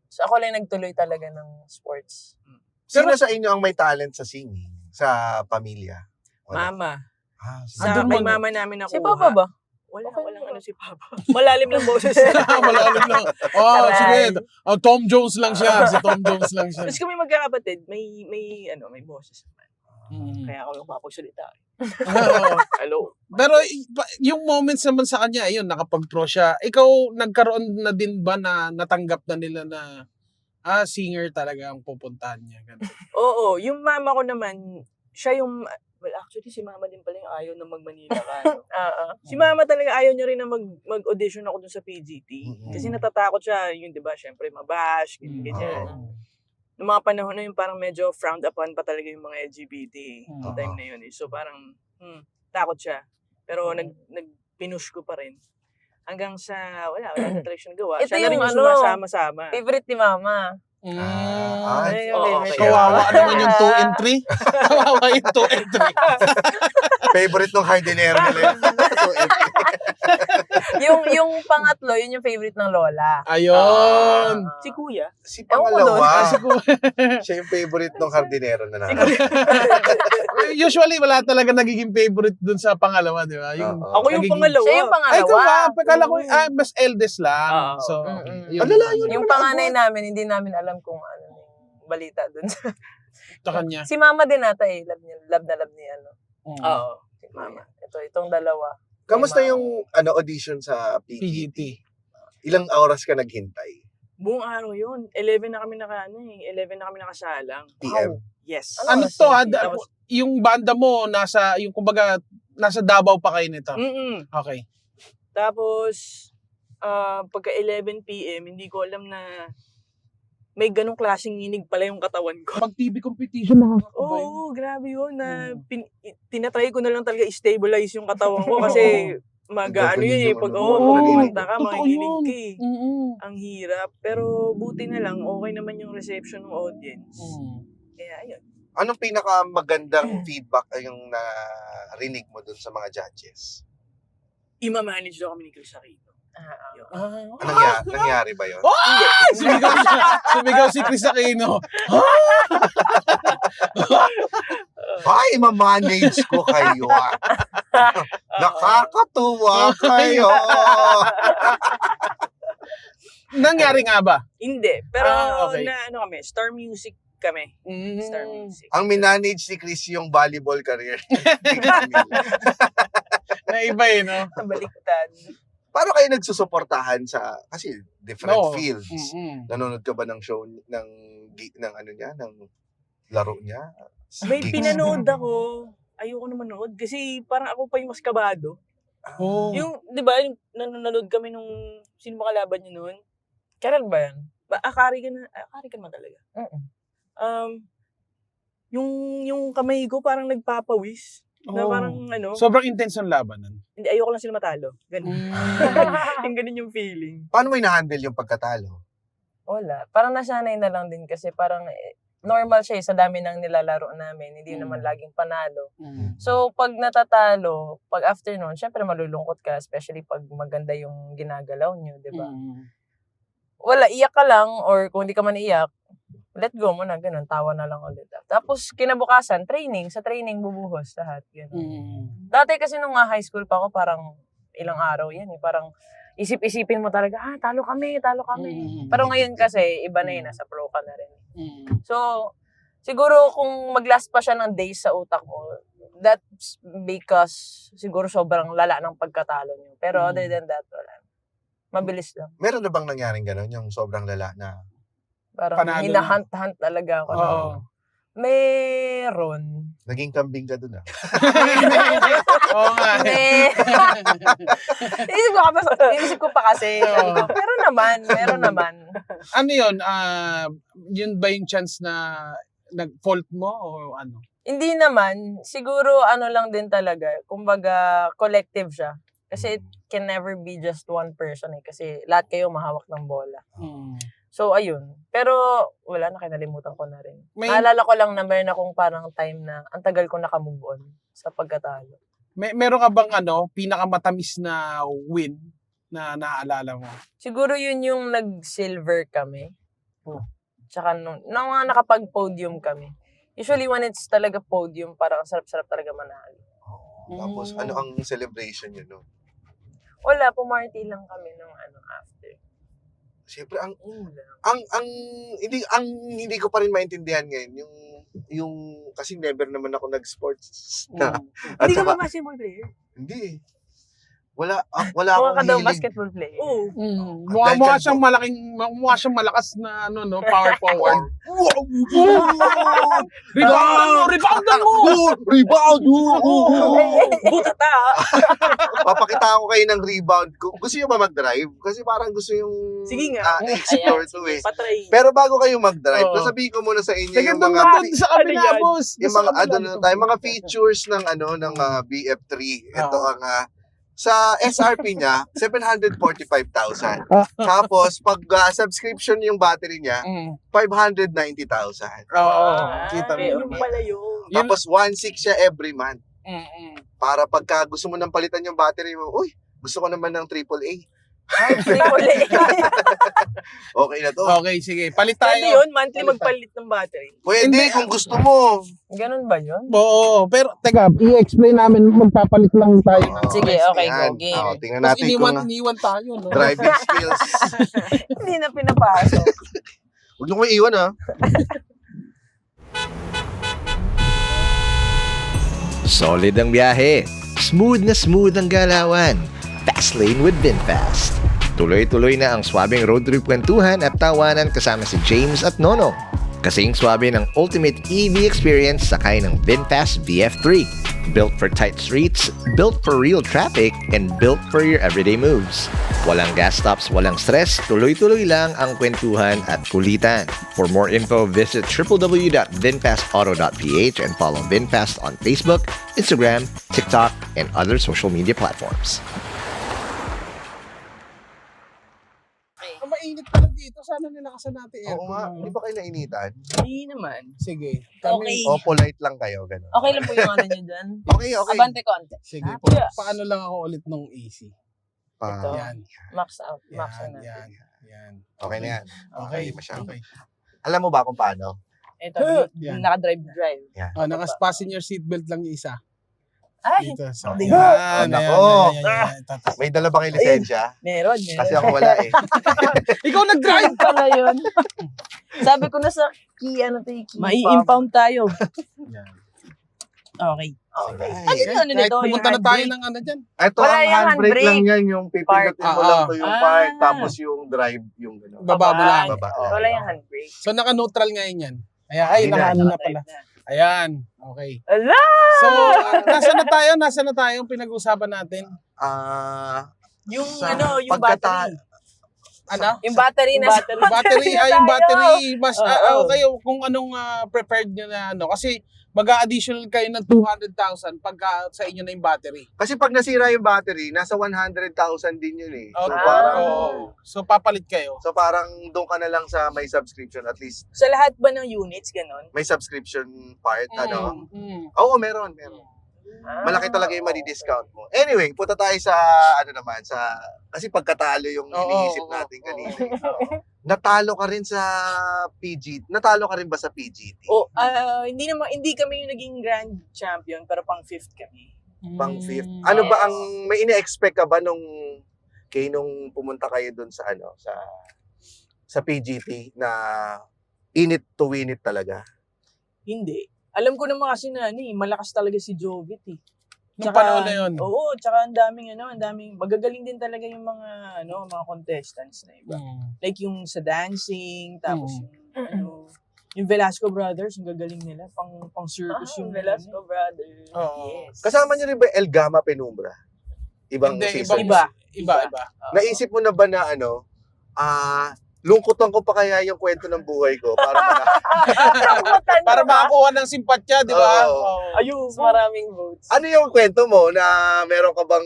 So ako lang nagtuloy talaga ng sports. Sino sa inyo ang may talent sa singing? Sa pamilya? Wala. Mama. Sige. Sa kay mama namin nakuha. Si Papa ba? Walang si Papa. Malalim lang boses. Malalim lang. Sige. Tom Jones lang siya. Si Tom Jones lang siya. Tapos kami magkakapatid, may boses naman. Kaya ako yung mapagsalita. Hello. Pero yung moments naman sa kanya, ayun, nakapag-pro siya. Ikaw, nagkaroon na din ba na natanggap na nila na singer talaga ang pupuntahan niya? Ganun. Oo, yung mama ko naman, siya yung, well actually si mama din pala yung ayaw na mag-Manila ka. No? Si mama talaga ayaw niya rin na mag-audition ako dun sa PGT. Kasi natatakot siya, yun diba, syempre mabash, ganyan. Noong mga panahon na yun, parang medyo frowned upon pa talaga yung mga LGBT noong time na yun. So parang, takot siya. Pero nag-pinush ko pa rin. Hanggang sa, wala na talaga siya nagawa. Ito Siya na rin yung yung sumasama-sama. Favorite ni Mama. Okay. Kawawa naman yung 2 and 3. Kawawa yung 2 and 3. Favorite nung hardinero nila yun. yung pangatlo, yun yung favorite ng lola. Ayun. Si Kuya. Si Ewan ko doon. pangalawa, Kasi kung, siya yung favorite ng hardinero na namin. usually, wala talaga nagiging favorite dun sa pangalawa, di ba? Yung, Oo. Ako yung nagiging- pangalawa. Siya yung Ay, ito ba? pangalawa. Pagkala ko, mas eldest lang. Oo. So, Mm-mm. yun. Ang lalayo Yung naman panganay ako. namin, hindi namin alam kung ano yung balita dun. Sa kanya. Si mama din ata eh, love na love ni ano. Oo. Si mama. Itong dalawa. Kamusta Kay mama. yung audition sa PGT? PGT. Ilang oras ka naghintay? Buong araw yun. 11 na kami 11 na kami nakasalang. PM? Yes. Ano Ano, to, Tapos- yung banda mo, yung kumbaga, nasa Davao pa kayo nito. Okay. Tapos, pagka 11 p.m., hindi ko alam na may ganong klaseng nginig pala yung katawan ko. Pag TV competition na. Oo, grabe yun. Na tinatry ko na lang talaga i-stabilize yung katawan ko kasi ano yun eh. Pag kumanta ka, Totoo makikinig yun. ka eh. Ang hirap. Pero buti na lang, okay naman yung reception ng audience. Kaya ayun. Anong pinakamagandang feedback ay yung narinig mo dun sa mga judges? Ima-manage daw kami ni Chris Aquino. Nangyari ba yun? Sumigaw si Chris Aquino. Ay, ma-manage ko kayo ah. Nakakatuwa kayo. Nangyari nga ba? Hindi. Pero Okay. kami, Star Music kami. Star Music. Ang minanage ni Chris yung volleyball career. ni Camille. Na iba eh, no? Nabaliktad. Paano kayo nagsusuportahan sa, kasi different No. fields. Nanonood ka ba ng show, ng ano niya, ng laro niya? May Gigs? pinanood ako. Ayoko na manood kasi parang ako pa yung mas kabado. Oh. Yung, di ba, yung nanonood kami nung, sino ba kalaban niyo noon? Kailan ba yan? Akari ka naman talaga. Yung kamay ko parang nagpapawis. Na parang Sobrang intense ang labanan. hindi, ayoko lang sila matalo. Ganun. Yung ganun yung feeling. Paano mo ina-handle yung pagkatalo? Wala. Parang nasanay na lang din kasi parang normal siya sa dami ng nilalaro namin. Hindi naman laging panalo. So, pag natatalo, pag afternoon, syempre malulungkot ka, especially pag maganda yung ginagalaw nyo, di ba? Wala, iyak ka lang, or kung hindi ka man iyak, let go mo na, ganun, tawa na lang ulit. Tapos, kinabukasan, sa training, bubuhos lahat, ganun. Dati kasi nung high school pa ako, parang ilang araw yan eh, parang isip-isipin mo talaga, talo kami. Pero ngayon kasi, iba na yun, nasa pro ka na rin. So, siguro kung mag-last pa siya ng days sa utak mo, that's because siguro sobrang lala ng pagkatalo niyo. Pero other than that, wala. Mabilis lang. Meron na bang nangyaring gano'n, yung sobrang lala na? Parang Panalo hinahunt talaga ako. Oo. Meron. Naging kambing ka dun ah. Oo nga. Inisip ko pa kasi. Meron naman. Ano yun? Yun ba yung chance na nag-fault mo o ano? Hindi naman. Siguro ano lang din talaga. Kumbaga, collective siya. Kasi it can never be just one person eh. Kasi lahat kayo mahawak ng bola. So, ayun. Pero, wala na, kinalimutan ko na rin. Naalala ko lang na meron akong parang time na ang tagal ko nakamove on sa pagkatalo. Meron ka bang pinakamatamis na win na naaalala mo? Siguro yun yung nag-silver kami. Oh. Tsaka nung mga nakapag-podium kami. Usually when it's talaga podium, parang sarap-sarap talaga manalo. Tapos, ano ang celebration yun, no? Wala, pumarty lang kami ng after. Siyempre, hindi ko pa rin maintindihan ngayon, yung kasi never naman ako nag-sports na. At Hindi ka saka, ba basketball player? hindi. Wala Mukha akong ka daw hilig. basketball player. Oo. Mukha siyang malakas na power forward. Reboundan mo! Rebound! Butata! Papakita ko kayo ng rebound. Gusto nyo ba mag-drive? Kasi parang gusto yung Sige nga. explore to eh. Patry. Pero bago kayo mag-drive, Oo. sasabihin ko muna sa inyo Sige, yung doon mga na doon sa kabila, yan? boss. yung mga mga features ng BF3. Ito ang sa SRP niya 745,000. Tapos pag subscription yung battery niya 590,000. Oo. Ah, Kita mo. yung pala yun. Tapos 1.6 siya every month. Para pagka gusto mo nang palitan yung battery mo, uy, gusto ko naman ng AAA. Okay na to. Okay, sige. Palit tayo. Pwede yun, monthly magpalit ng battery. Pwede Hindi, kung gusto mo. Ganun ba yun? Oo, pero teka, i-explain namin, magpapalit lang tayo. ng Sige, price. okay, Yan. go, game. Tingnan Tapos natin kung iniwan tayo, no? driving skills. Hindi na pinapasok. Huwag niyo ko iwan, ha? Solid ang biyahe. Smooth ang galawan. Fast lane with VinFast. Tuloy-tuloy na ang swabing road trip kwentuhan at tawanan kasama si James at Nono. Kasing swabe ng ultimate EV experience sakay ng VinFast VF3. Built for tight streets, built for real traffic, and built for your everyday moves. Walang gas stops, walang stress, tuloy-tuloy lang ang kwentuhan at kulitan. For more info, visit www.vinfastauto.ph and follow VinFast on Facebook, Instagram, TikTok, and other social media platforms. Ang mainit pala dito. Sana nilakasan natin aircon. Oo nga, hindi ba kayo nainitan? Hindi naman. Sige. Okay. O, polite lang kayo, gano'n. Okay lang po yung ano nyo dyan. Okay. Abante konti. Sige. Yes. Paano lang ako ulit nung AC? Ito. Yan. Max out. Max Yan, na. yan. Okay na yan. Okay. Hindi masyado. Okay. Alam mo ba kung paano? Ito, Yan. naka-drive. Oh, naka-passenger seatbelt lang yung isa. Ay, Dito. So, Hindi. yan, Nako. yan. May dala ba kayo lisensya? Meron. Kasi ako wala eh. Ikaw nag-drive! pala yun. Sabi ko na sa key, ano to yung key Mai-impound tayo. Yan. Okay. Okay. Ano yun, ano Kahit nito? pumunta na tayo ng ano dyan. Ito Wala ang yung handbrake handbrake. lang yan, yung pipindutin mo Park. lang to yung park, Ah. tapos yung drive, yung gano'n. Baba mo lang. Baba. Wala yung handbrake. So, naka-neutral ngayon yan. Ay, Hindi naka-ano na. na pala. Ayan. Okay. Ala! So, nasa na tayo yung pinag-usapan natin? Yung Sa yung pagkata- battery. Ano? Yung battery na sa Battery, na yung tayo. battery, mas, Oo. okay, kung anong prepared nyo na ano. Kasi, mag-a-additional kayo ng 200,000 pagka sa inyo na yung battery. Kasi pag nasira yung battery, nasa 100,000 din yun eh. So Okay. parang, So, papalit kayo. so parang doon ka na lang sa may subscription, at least Sa lahat ba ng units, ganon? may subscription part, ano? Mm. Oo, meron. Malaki talaga yung madi-discount mo. Anyway, punta tayo sa, ano naman, kasi pagkatalo yung Oo, iniisip oo, natin oo. kanina. Natalo ka rin sa Natalo ka rin ba sa PGT? O, hindi kami yung naging grand champion, pero pang fifth kami. Pang fifth. Mm. Ano ba ang, may ine-expect ka ba nung pumunta kayo dun sa, sa PGT na init to win it talaga? Hindi. Alam ko naman kasi na, malakas talaga si Jovit eh. Nung panahon na yun. Oo, tsaka ang daming, magagaling din talaga yung mga contestants na iba. Mm. Like yung sa dancing, tapos Mm. yung Velasco Brothers, yung gagaling nila, pang circus yung Velasco Brothers. Oo. Yes. Kasama niyo rin ba El Gama Penumbra? Ibang Hindi, season. Iba. Iba. Naisip mo na ba na lungkutan ko pa kaya yung kwento ng buhay ko para Para makakuha ng simpatya, di ba? Oo. Oo. Ayun, Maraming votes. ano yung kwento mo na meron ka bang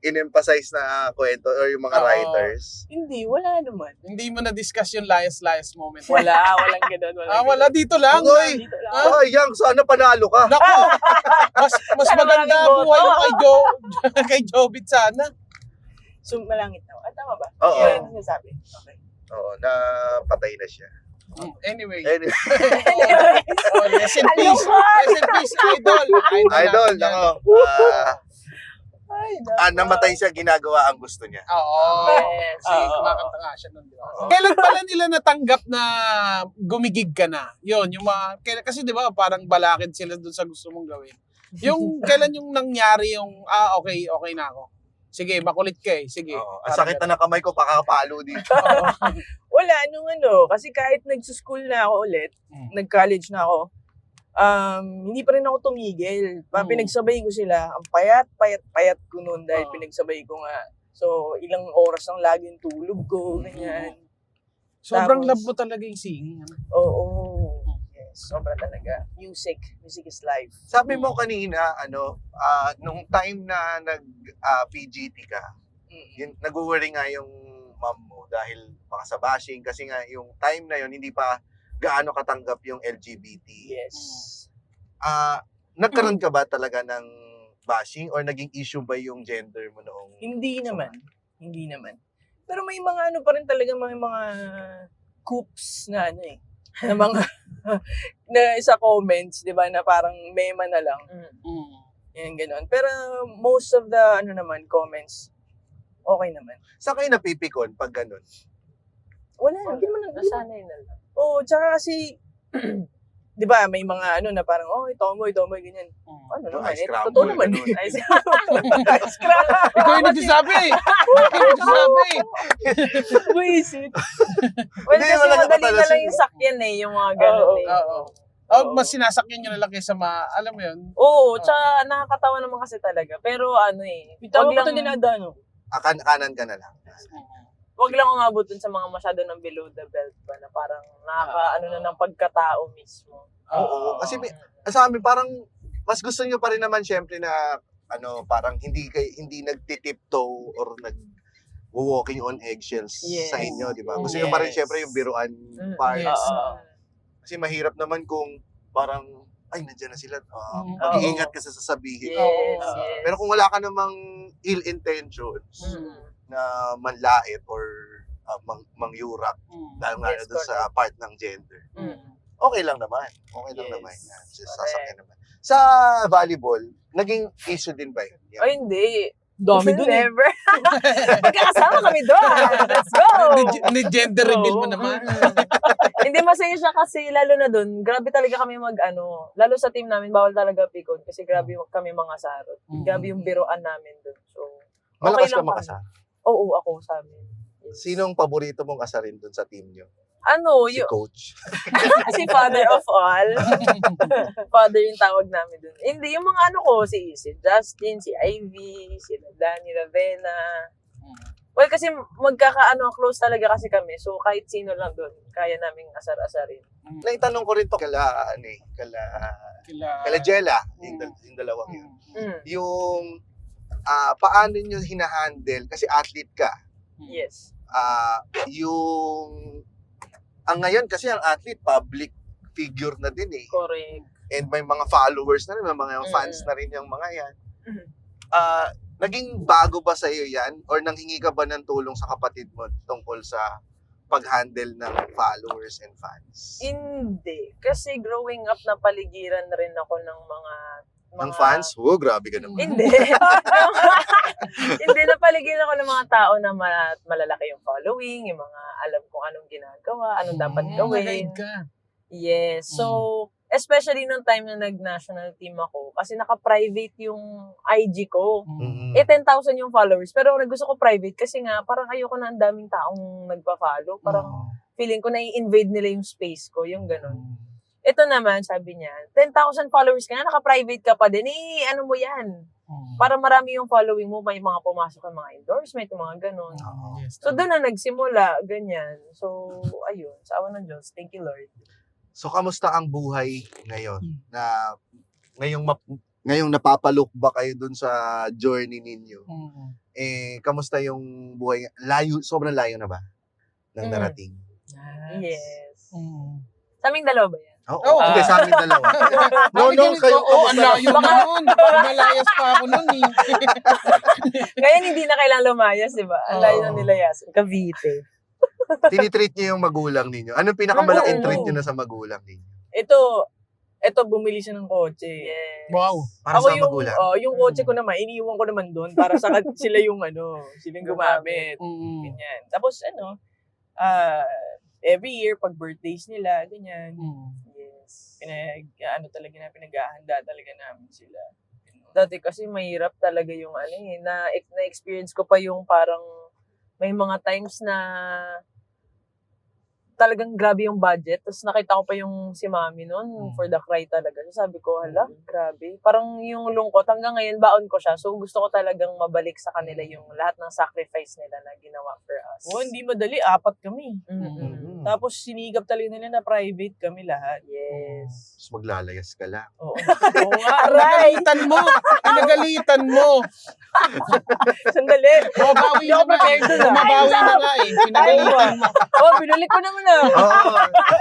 in-emphasize na kwento or yung mga Oo. writers? Hindi, wala naman. Hindi mo na-discuss yung layas-layas moment. Walang ganun. Wala dito lang. Oy! Dito lang. Ah. Yang, sana panalo ka. Nako! Mas maganda maraming buhay boto. mo kay Jobit sana. So, malangit na. Tama ba? Oo. Yan ang sinasabi. Okay. Oo, napatay na siya. Anyway. Anyway, Oh, rest in peace. Rest in peace, idol. idol, natin yan. nako. Namatay siya, ginagawa ang gusto niya. Oo. Yes. Kasi kumakanta nga siya nun, di ba? Kailan pala nila natanggap na gumigig ka na? Yun, yung kasi di ba parang balakid sila dun sa gusto mong gawin. Yung kailan yung nangyari yung, okay na ako. Sige, makulit ka eh. Sige. Oo. Ang sakit na ng kamay ko, pakakapalo dito. Wala, kasi kahit nagsuschool na ako ulit, nag-college na ako, hindi pa rin ako tumigil. Pinagsabay ko sila. Ang payat ko noon dahil pinagsabay ko nga. So, ilang oras ang laging tulog ko, ganyan. Sobrang Tapos- love mo talaga yung singing. Oo. Yes, sobra talaga. Music is life. Sabi mo kanina, nung time na nag-PGT ka, nag-worry nga yung mom mo dahil baka sa bashing kasi nga yung time na yun hindi pa gaano katanggap yung LGBT. Yes. Nagkaroon ka ba talaga ng bashing or naging issue ba yung gender mo noong? Hindi naman. Hindi naman. Pero may mga ano pa rin talaga, mga coops na ano eh. Na mga, na sa comments, di ba, na parang mema na lang. Yan, gano'n. Pero most of the, comments, okay naman. Saan kayo napipikon pag ganun? Wala, hindi mo na. Nasanay na lang. Oo, tsaka kasi, di ba, may mga na parang, tomboy, ganyan. Ano naman, Ice cream totoo boy, naman. ganun. Ice cream. Ikaw yung nagsasabi! Ikaw yung nagsasabi! Buisit. Well, Hindi, kasi wala ka madali pala na lang siya. yung sakyan eh, yung mga ganun eh. Oo. Oh, mas sinasakyan nyo na lang kaysa alam mo yun? Oo, tsaka nakakatawa naman kasi talaga. Pero ano eh, Tawag wag ko ito lang, dinadano. Kanan ka na lang. wag lang umabot dun sa mga masyado ng below the belt ba na parang na ng pagkatao mismo. Oo. Kasi sa amin parang mas gusto nyo pa rin naman syempre na parang hindi nagtitiptoe or walking on eggshells Yes. sa inyo, di ba? Gusto nyo pa rin Yes. syempre yung biruan part. Yes. Kasi mahirap naman kung parang nandiyan na sila. Mm. Mag-iingat ka sa sasabihin. Yes, Oo. yes. Pero kung wala ka namang ill intentions na manlait or mangyurak dahil nga Yes, doon sa correct. part ng gender, okay lang naman. Okay lang Yes. naman yan. Just Correct. sasakyan naman. Sa volleyball, naging issue din ba yun? Ay, hindi. Dami dun eh. Never. Magkakasama kami doon. Let's go. Ni-gender reveal mo naman. Hindi, masaya siya kasi lalo na doon, grabe talaga kami lalo sa team namin, bawal talaga pikon kasi grabe kami mga sarot. Grabe yung biroan namin doon. So, Malakas lang ka kami. makasa. Oo, ako sa amin. Yes. Sinong paborito mong asarin dun sa team nyo? Si Yung coach. si father of all. Father yung tawag namin dun. Hindi, yung mga si Justin, si Ivy, si Danny Ravena. Well, kasi close talaga kasi kami. So, kahit sino lang dun, kaya naming asar-asarin. Naitanong ko rin to kala Jella, yung dalawang yun. Yung paano nyo hinahandle, kasi athlete ka, Yes. ngayon kasi ang athlete, public figure na din eh. Correct. And may mga followers na rin, may mga fans na rin yung mga yan. Naging bago ba sa iyo yan? Or nanghingi ka ba ng tulong sa kapatid mo tungkol sa pag-handle ng followers and fans? Hindi. Kasi growing up, napaligiran rin ako ng mga Ang fans? Oh, grabe ka naman. Hindi. Hindi, napaligiran ako ng mga tao na malalaki yung following, yung mga alam kung anong ginagawa, anong dapat gawin. Nag-guide ka. Yes. So, especially nung time na nag-national team ako, kasi naka-private yung IG ko. Mhm. 10,000 yung followers. Pero gusto ko private kasi nga, parang ayoko na ang daming taong nagpa-follow. Parang feeling ko na i-invade nila yung space ko, yung ganun. Ito naman, sabi niya, 10,000 followers ka na, naka-private ka pa din, ano mo yan? Para marami yung following mo, may mga pumasok ng mga endorsement, yung mga ganun. Yes, So, doon na nagsimula, ganyan. So, ayun, sa awa ng Diyos, thank you Lord. So, kamusta ang buhay ngayon? Ngayong napapalook ba kayo dun sa journey ninyo? Kamusta yung buhay? Sobrang layo na ba? Nang narating? Yes. Sa aming dalawa ba yan? Oo, hindi, sa amin dalawa. No, kayo, ang kamusta? layo na nun. Malayas pa ako nun eh. Ngayon hindi na kailangan lumayas, di ba? Ang layo na nilayasan. Cavite. Tinitreat niyo yung magulang ninyo. Anong pinakamalaking treat niyo na sa magulang ninyo? Ito, bumili siya ng kotse. Yes. Wow. Para Ako sa yung, magulang? yung kotse ko naman, iniiwan ko naman doon para sa sila yung sila yung gumamit. Ganyan. Tapos every year, pag birthdays nila, ganyan. Yes. Pinag-ahanda talaga namin sila. Dati kasi mahirap talaga yung na-experience ko pa yung parang may mga times na talagang grabe yung budget. Tapos nakita ko pa yung si mami noon for the cry talaga. So sabi ko, hala, grabe. Parang yung lungkot, hanggang ngayon baon ko siya. So gusto ko talagang mabalik sa kanila yung lahat ng sacrifice nila na ginawa for us. Hindi madali. 4 kami. Mm-mm. Tapos sinigap talaga nila na private kami lahat. Yes. Tapos maglalayas ka lang. Oo nga. Aray! Pinagalitan mo. Sandali. Bumabawi na nga eh. Bumabawi na nga eh. Pinagalitan mo. Oh, binalik ko naman ah. Oo.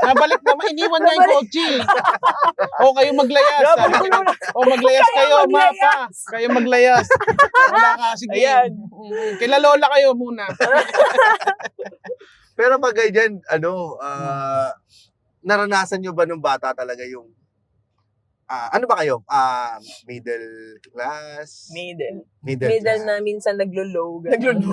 Nabalik naman. Iniwan niya yung kotse. O kayo maglayas. O maglayas kayo, mapa. Kayo maglayas. Wala ka. Sige. Ayan. Kila lola kayo muna. Pero pag ganyan, naranasan nyo ba nung bata talaga yung, ano ba kayo? Middle class? Middle. Middle class. na minsan naglo-low.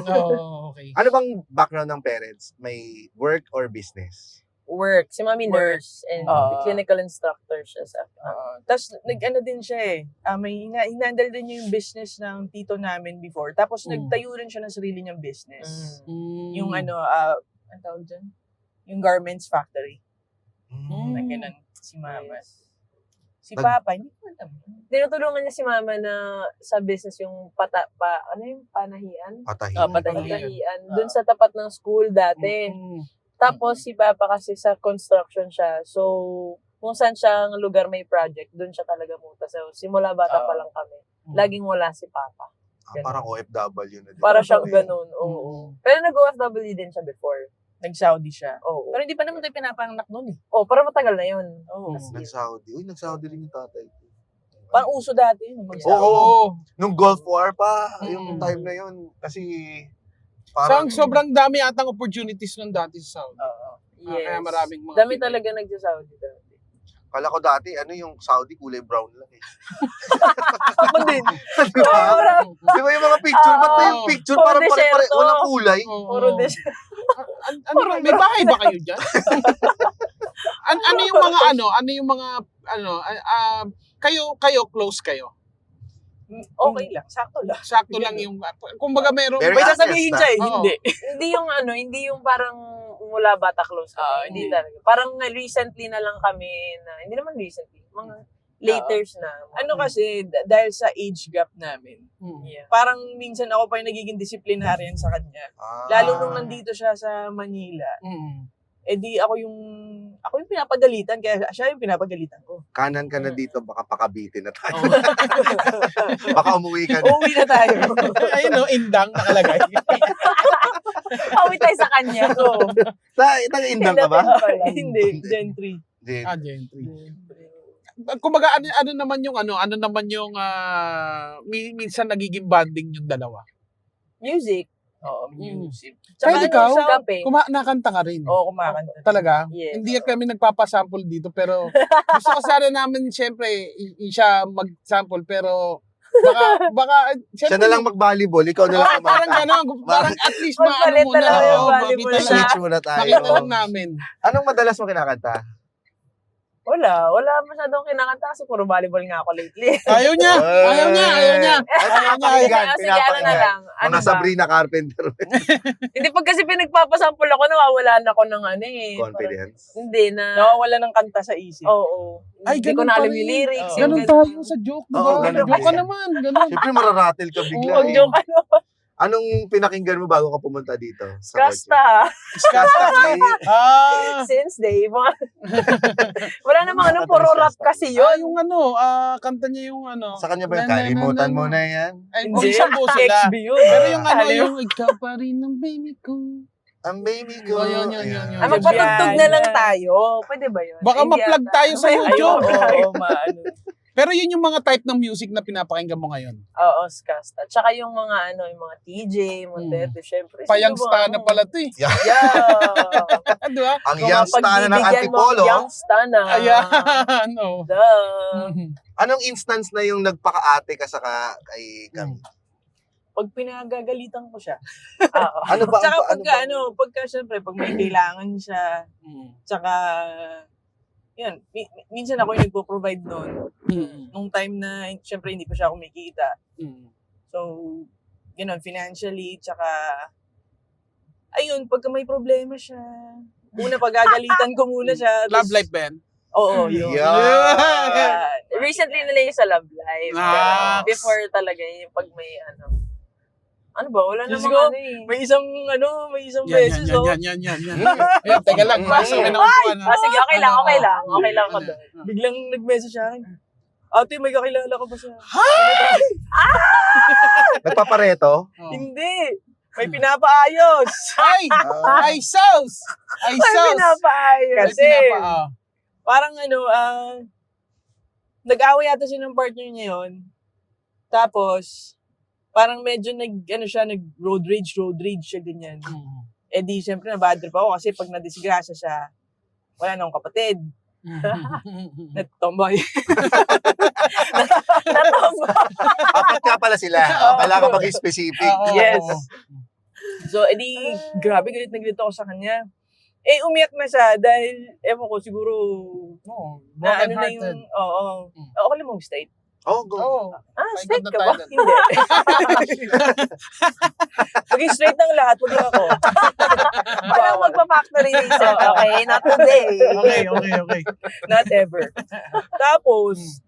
Oh, okay. Ano bang background ng parents? May work or business? Work. Si mami Work. nurse and Ah. clinical instructor siya sa Tapos, nag-ano din siya eh. May hinandle din niya yung business ng tito namin before. Tapos, nagtayo rin siya ng sarili niyang business. Yung ano tawag dyan? Yung garments factory. Na ganun, si mama. Si papa, hindi ko alam. Tinutulungan niya si mama na sa business yung panahian? Patahin. Patahian. Doon sa tapat ng school dati. Tapos si papa kasi sa construction siya. So, kung saan siyang lugar may project, doon siya talaga punta. So, simula bata pa lang kami. Laging wala si papa. Parang OFW na din. Para siyang ganun, oo. Pero nag-OFW din siya before. Nag-Saudi siya. Oo. Pero hindi pa naman tayo pinapanganak noon eh. Oh, para matagal na yun. Oo. Nag-Saudi. Uy, nag-Saudi rin yung tatay ko. Parang uso dati yun. Oo. Nung Gulf War pa, yung time na yun. Kasi, parang, Sobrang dami atang opportunities nun dati sa Saudi. Yes. Kaya maraming mga Dami Pinoy. talaga nagsa-Saudi dati. kala ko dati, yung Saudi, kulay brown lang eh. Ako din. Di ba? Di ba yung mga picture? Ba't ba yung picture? Puro Parang pare-pare, desierto. walang kulay. Oo. Puro dish. May bahay ba kayo dyan? Ano yung mga kayo close kayo? Okay lang. Sakto lang. Sakto lang yung, kumbaga meron, Very May honest, sasabihin ah. siya eh. Oo. Hindi. Hindi yung parang mula bata close kami. Hindi talaga. Parang recently na lang kami na, hindi naman recently, mga laters na. Ano kasi, dahil sa age gap namin, Yeah. parang minsan ako pa yung nagiging disciplinarian sa kanya. Lalo nung nandito siya sa Manila, di ako yung pinapagalitan, kaya siya yung pinapagalitan ko. Kanan ka na dito, baka pakabitin na tayo. Baka umuwi ka na. Uuwi na tayo. Ayun no, indang nakalagay. Pauwi tayo sa kanya. Taga-indang ka ba? Hindi, Gen 3. Hindi. Gentry. Kumbaga ano naman yung minsan nagiging bonding yung dalawa. Music. Oo, music. Kahit ikaw, kape. nakanta ka rin. Oo, kumakanta. Talaga? Yes. Hindi kami nagpapasample dito pero gusto ko sana namin siyempre siya mag-sample pero baka Siya na lang mag-volleyball, ikaw na lang parang kumanta. gano'n, parang at least Magpalit muna talaga yung oo, volleyball makita siya. Switch muna tayo. makita lang namin. Anong madalas mo kinakanta? Wala masyadong kinakanta kasi puro volleyball nga ako lately. Ayaw niya. Ay, pinapakinggan, Sige, ano na pinapakinggan. lang. Ano Mga ba? Sabrina Carpenter. Hindi, pag kasi pinagpapasample ako, nawawalan ako ng Confidence. Hindi na. Nawawala ng kanta sa isip. Oo. Ay, Hindi ko ganun na pa alam rin. yung lyrics. Oo. yung Ganun tayo sa joke, di Oo, ba? ganun Joke ka din. naman, ganun. Siyempre mararatel ka bigla Huwag eh. joke ano. Anong pinakinggan mo bago ka pumunta dito? Sa Kasta. Kasta. Since day one. Wala namang puro rap kasi yun. Yung kanta niya yung Sa kanya ba yung kalimutan mo na yan? Ay, Hindi. isang po sila. XB yun. Pero yung Ano yun? yung ikaw pa rin ang baby ko. Ang baby ko. Oh, yun. Ayan. Magpatugtog na lang tayo. Pwede ba yun? Baka Hindi ma-plug ata. tayo sa Ay, YouTube. Oo, maano. Pero yun yung mga type ng music na pinapakinggan mo ngayon. Oo, Skasta. Tsaka yung mga yung mga TJ, Montete, syempre. Payangsta na pala to eh. Yeah. Di ba? Ang youngster na ng Antipolo. Youngster na. Ayan. No. Duh. Anong instance na yung nagpaka-ate ka sa kay kami? Pag pinagagalitan ko siya. Ano ba? Tsaka ano ba? pagka syempre, pag may kailangan siya, tsaka, yun, minsan ako yung nagpo-provide noon. Nung time na, syempre, hindi pa siya kumikita. So, gano'n, financially, tsaka, ayun, pagka may problema siya, una pagagalitan ko muna siya. Love life ba yan? Oo, yun. Yeah. Recently nila yung sa Love Life. Ah. Before talaga yung pag may ano ba? Wala Diyos namang ko, ano eh. May isang beses, oh. Yan. Ayan, teka lang, pasok na upuan. Sige, okay lang ako doon. Biglang nag-message siya akin. ate, may kakilala ka ba sa... Nagpapareto? Oh. Hindi. May pinapaayos. Ay! Ay, sauce! Ay, Ay, sauce! pinapaayos. Kasi, Pinapa- parang nag-away yata siya ng partner niya yun. Tapos, parang medyo nag-road rage siya, ganyan. Eh di, siyempre, nabad trip ako kasi pag nadisgrasya siya, wala na akong kapatid. Tomboy. Apat nga pala sila. Kailangan ka mag-specific. Oo. Yes. So, edi, grabe, galit na galit ako sa kanya. Eh, umiyak na siya dahil, ewan ko, siguro, Oo, na ano na broken-hearted. yung, oo. Okay lang mong state. Oh, go. Oo. Ay, Straight ganda ka ba? tayo. Hindi. Maging straight ng lahat, wag lang ako. Walang magpa-factory reset. Okay, not today. Okay. Not ever. Tapos,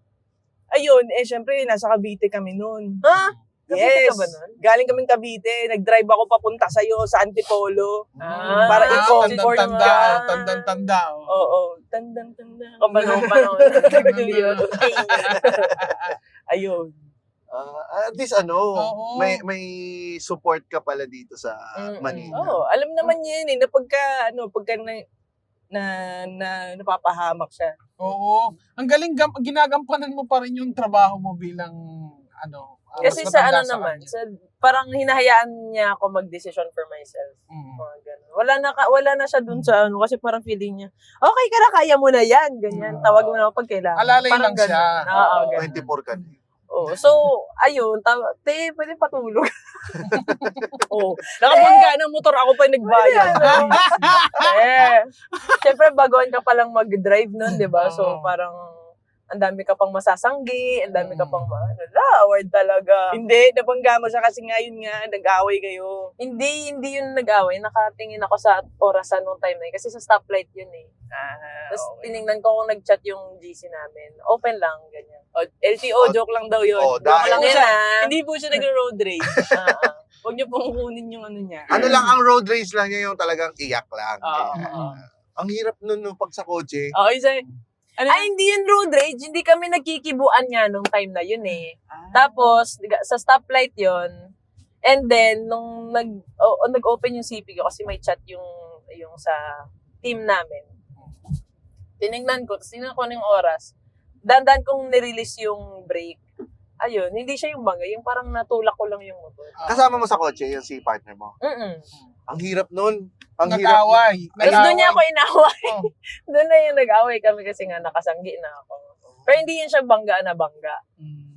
ayun, syempre, nasa Cavite kami noon. Ha? Cavite Yes. ka ba nun? Galing kaming Cavite. Nag-drive ako papunta sa'yo sa Antipolo. Ah, para ah, i-comfort Tanda-tanda. ka. Tanda-tanda. Oo. Tandang-tanda. Kapanong-panong. Ayun. At least Oo. may support ka pala dito sa Manila. Oo, alam naman niya yun eh, na pagka napapahamak siya. Oo. Ang galing, ginagampanan mo pa rin yung trabaho mo bilang Kasi mas sa matanda ano sa naman, kanya. sa, parang hinahayaan niya ako mag-decision for myself. Mm. Mga ganun. Wala na siya dun sa ano, kasi parang feeling niya, okay ka na, kaya mo na yan, ganyan. Tawag mo na ako pag kailangan. Alalay Parang lang siya. ganun. Oo, ganun. 24 ka na. Oo. So, ayun, pwede patulog. Oo. Nakabangga ng motor, ako pa nagbayad. Siyempre, baguhan ka palang mag-drive nun, di ba? So, Oo. parang, ang dami ka pang masasanggi, ang dami ka pang award talaga. Hindi, nabangga mo siya kasi ngayon nga, nag-away kayo. Hindi yun nag-away. Nakatingin ako sa orasan nung time na yun. Kasi sa stoplight yun eh. Tapos tiningnan ko kung nag-chat yung GC namin. Open lang, ganyan. LTO, joke lang daw yun. Oh, Joke dahil- lang Yun siya. ah. Hindi po siya nag-road rage. Ah. Huwag niyo pong kunin yung ano niya. Ano lang, ang road race lang niya yung talagang iyak lang. Oo. Ganyan. Ang hirap nun pag sa kotse. Oo, isa. Ano Ay, hindi yun road rage. Hindi kami nagkikibuan nga nung time na yun eh. Tapos, sa stoplight yun. And then, nung nag-open yung CP ko, kasi may chat yung sa team namin. Tinignan ko, tapos tinignan ko ng oras. Dandan kong nirelease yung brake. Ayun, hindi siya yung bangga. Yung parang natulak ko lang yung motor. Kasama mo sa kotse, yung si partner mo. Mm-mm. Ang hirap nun. Ang hirap. Nag-away. Tapos doon niya ako inaway. Oh. Doon na yung nag-away kami kasi nga nakasanggi na ako. Pero hindi yun siya bangga na bangga.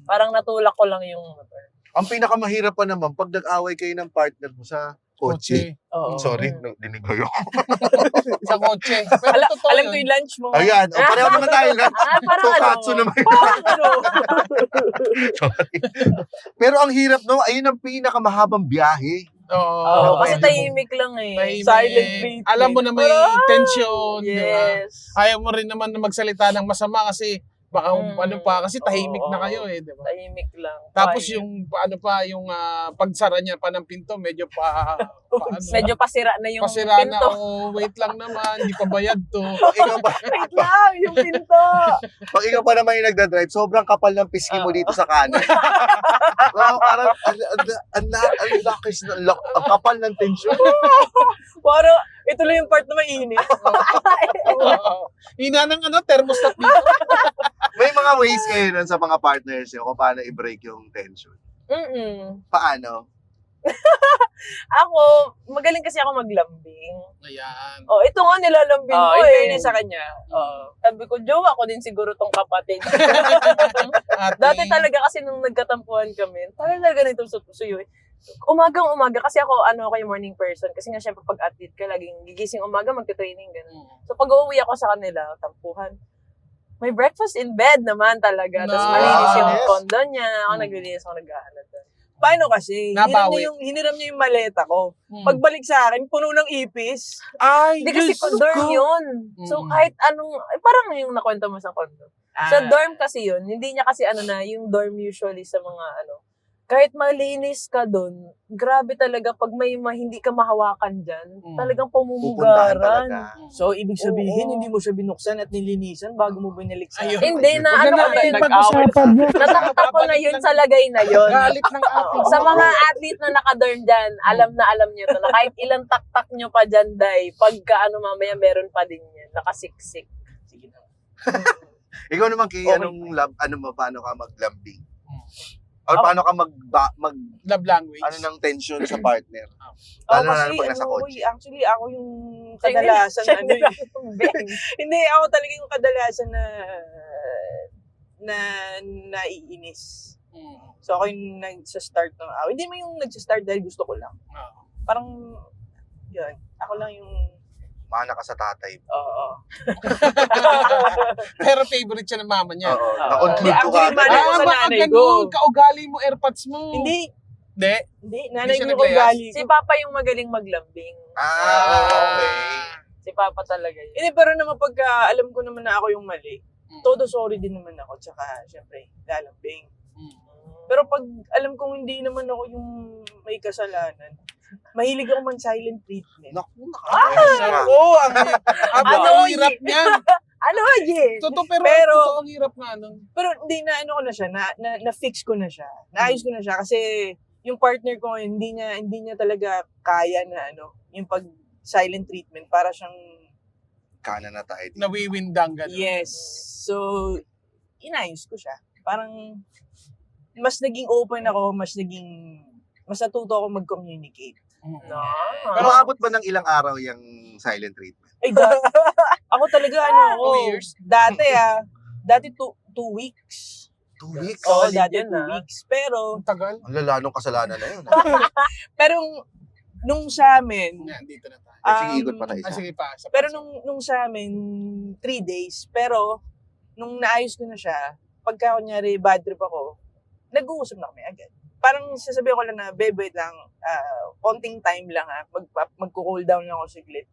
Parang natulak ko lang yung motor. Ang pinakamahirap pa naman, pag nag-away kayo ng partner mo sa kotse. Kotse. Oo. Sorry, dinig ko yun. Sa kotse. Pero totoo Alam yun. ko yung lunch mo. Ayan, pareho naman tayo. Parang Tokatsu naman. Parang ano. Sorry. Pero ang hirap no, ayun ang pinakamahabang biyahe. Oo. Oo, kasi pwede tahimik lang eh. Tahimik. Silent treatment. Alam mo na may tension. di ba? Yes. Ayaw mo rin naman na magsalita ng masama kasi baka ano pa, kasi tahimik Oo. na kayo eh, di ba? Tahimik lang. Tapos Quiet. yung pagsara niya pa ng pinto, medyo Medyo pasira na yung pasira na, pinto. wait lang naman, hindi pa bayad to. Pag ikaw pa, Wait lang, yung pinto. pag ikaw pa naman yung nagdadrive, sobrang kapal ng pisngi mo dito sa kanan. So, parang ang kapal ng tension. Parang, ito lang yung part na mainit. Hina ng thermostat dito. May mga ways kayo nun sa mga partners nyo kung paano i-break yung tension. Paano? Ako, magaling kasi ako maglambing. Ayan. Oh, ito nga nilalambing Oo, ko in eh. fairness sa kanya. Oo. Sabi ko, jowa ko din siguro tong kapatid. Ate. Dati talaga kasi nung nagkatampuhan kami, talaga ganito suyo eh. Umagang-umaga, kasi ako yung morning person. Kasi nga syempre pag athlete ka, laging gigising umaga, magte-training, gano'n. So pag uuwi ako sa kanila, tampuhan, may breakfast in bed naman talaga. Tapos Nice. malinis yung Yes. condo niya. Ako naglilinis ako, naghahanap doon. Paano kasi? Nabawi. Hiniram niya yung maleta ko. Hmm. Pagbalik sa akin, puno ng ipis. Ay, Hindi kasi Diyos dorm ko. yun. So Mm. kahit anong, parang yung nakwento mo sa condo. Ah. Sa dorm kasi yun, hindi niya kasi yung dorm usually sa mga kahit malinis ka doon, grabe talaga pag may hindi ka mahawakan dyan, talagang Pupuntahan pumumugaran. talaga. So, ibig sabihin, Oo. hindi mo siya binuksan at nilinisan bago mo binalik sa Ayun. Hindi na Huwag ano na ko na natin yun, pag-usapan yun. nataktak ko na yun sa lagay na yun. Galit ng ate. Sa mga athlete na nakadorn dyan, alam nyo to na kahit ilang taktak nyo pa dyan, day, pagka mamaya meron pa din yan, nakasiksik. Sige na. Ikaw naman, Kay, Okay. paano ka maglambing? Or paano ka Love language. ng tension sa partner? Oh, Lalo na kasi pag nasa ano, kotse. ako yung kadalasan Siya ano na- hindi, ako talaga yung kadalasan na naiinis. So ako yung nagsa-start ng hindi mo yung nagsa-start dahil gusto ko lang. Parang, yun, ako lang yung, Mana ka sa tatay. oo. Pero favorite siya ng mama niya. Oo. Na-conclude ko Actually, ka. Ano ko sa baka nanay ganun, ko. kaugali mo, airpods mo. Hindi, Hindi. nanay siya ko yung naglayas? ugali Si ko. Papa yung magaling maglambing. Okay. Si Papa talaga yun. Hindi, pero naman pagka alam ko naman na ako yung mali, todo sorry din naman ako, tsaka syempre, lalambing. Pero pag alam kong hindi naman ako yung may kasalanan, mahilig ako man-silent treatment. Naku, Ako, ang hirap niyan. Ano, Ye? Pero- totoo ang hirap nga nun. Pero hindi na ano ko na siya, na-fix ko na siya. Naayos ko na siya kasi yung partner ko hindi niya talaga kaya na yung pag silent treatment para siyang Kana na tayo dito. Nawiwindang ganun. yes. So inayos ko siya. Parang mas naging open ako, mas natuto ako mag-communicate. No. Pero abot ba ng ilang araw yung silent treatment? Ay, ako talaga 2 years? Dati 2 weeks. 2 weeks? Oo, Solid dati yun, 2 weeks. Pero Ang tagal. Ang lala nung kasalanan na yun. pero nung sa amin, Yan, dito na tayo. Sige, ikot pa tayo. Sige pa. pero nung sa amin 3 days, pero nung naayos ko na siya, pagka kunyari bad trip ako, nag-uusap na kami agad. Parang sasabihin ko lang na, bebe lang, konting time lang magko-cool down lang ako saglit.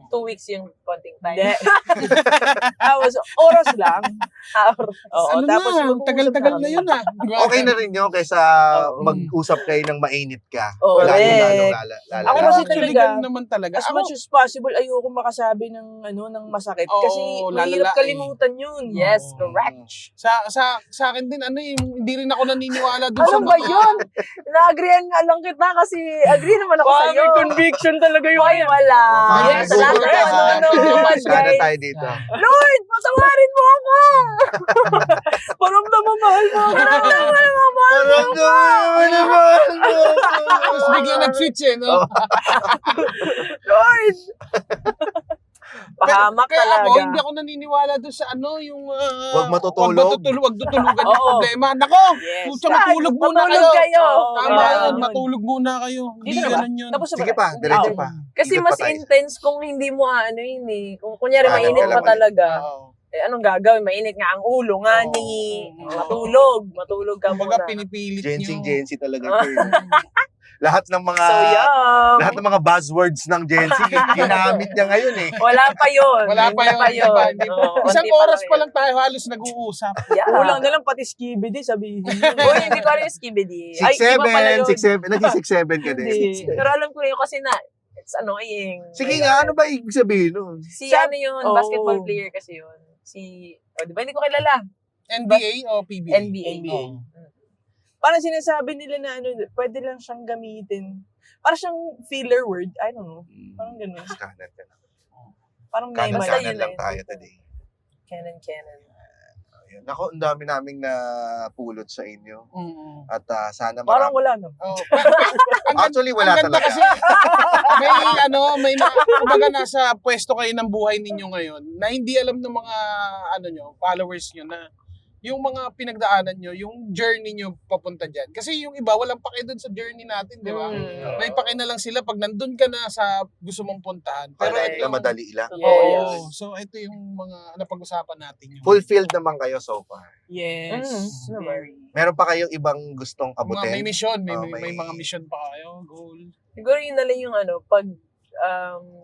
2 weeks yung konting time. Hindi. Oras lang. Oo, Ano tapos na, mag-uusap tagal-tagal kami. na yun ah. Okay na rin yun kaysa Oo. mag-usap kayo ng mainit ka. Oo, Lalo Ako Ako kasi actually talaga, ganun naman talaga. as Ako, much as possible, ayoko makasabi ng masakit. Oo, Kasi mahirap lalala kalimutan yun. Yes, Oo. correct. sa akin din, hindi rin ako naniniwala dun sa Ano ba yun? Na-agreean nga lang kita kasi agree naman ako Parang sa'yo. may conviction talaga yun. Ay, wala. Yes, Sa lahat siguro ng tayo. nanonood, Sana guys. tayo dito. Lord, patawarin mo ako! Parang namamahal mo ako. Tapos bigla nag-switch eh, no? Lord! Pahamak Kaya talaga. ako, hindi ako naniniwala doon sa yung... Huwag matutulog. Huwag tutulugan yung Oo. problema. Nako! Yes. Pucha, matulog muna Matulog kayo. kayo. Tama Kaya yun, yun. matulog muna kayo. Hindi Dito na ba? ganun yun. Tapos na ba? Sige pa, diretso pa. Kasi Ikot mas pa tayo. intense kung hindi mo yun eh. Kung kunyari Ah, mainit wala pa mali. talaga. Oo. Eh anong gagawin? Mainit nga ang ulo nga Oo. ni. Oo. Matulog ka Kumbaga muna. pinipilit Gen Z nyo. talaga ito. Lahat ng mga So young. lahat ng mga buzzwords ng Gen Z ginamit niya ngayon eh. Wala pa yun. Wala pa Hindi yun. pa Hindi pa. Oo, Isang hindi pa oras lang pa yun. lang tayo halos nag-uusap. Yeah. Kulang na lang pati skibidi sabihin. Uy, hindi ko alam yung skibidi. Ay, iba pala yun. 6'7", naging 6'7 ka din. Hindi. Pero alam ko na yun kasi it's annoying. Sige nga, ano ba ibig sabihin nun? Si ano yun, Oo. basketball player kasi yun. Di ba hindi ko kilala? NBA o PBA? NBA. Oo. Parang sinasabi nila na pwede lang siyang gamitin. Parang siyang filler word. I don't know. Parang ganun. Scanner ka na. Parang may Basta Kanan-kanan yun lang lang. tayo today. Canon. Ayun. Ako, ang dami naming napulot sa inyo. Mm. At sana Parang marami. wala no. Oh. Actually, wala Ang ganda talaga. kasi kumbaga nasa pwesto kayo ng buhay ninyo ngayon na hindi alam ng mga followers nyo na yung mga pinagdaanan nyo, yung journey nyo papunta dyan. Kasi yung iba, walang pake doon sa journey natin, di ba? Mm. May pake na lang sila pag nandun ka na sa gusto mong puntahan. Pero Pero ito na madali lang. Oo. So ito yung mga napag-usapan natin. Yung Fulfilled naman kayo so far. Yes. Very. Meron pa kayong ibang gustong mga abutin? may mission, may, Oh, may may- mga mission pa kayo, goal. Siguro yun na lang yung pag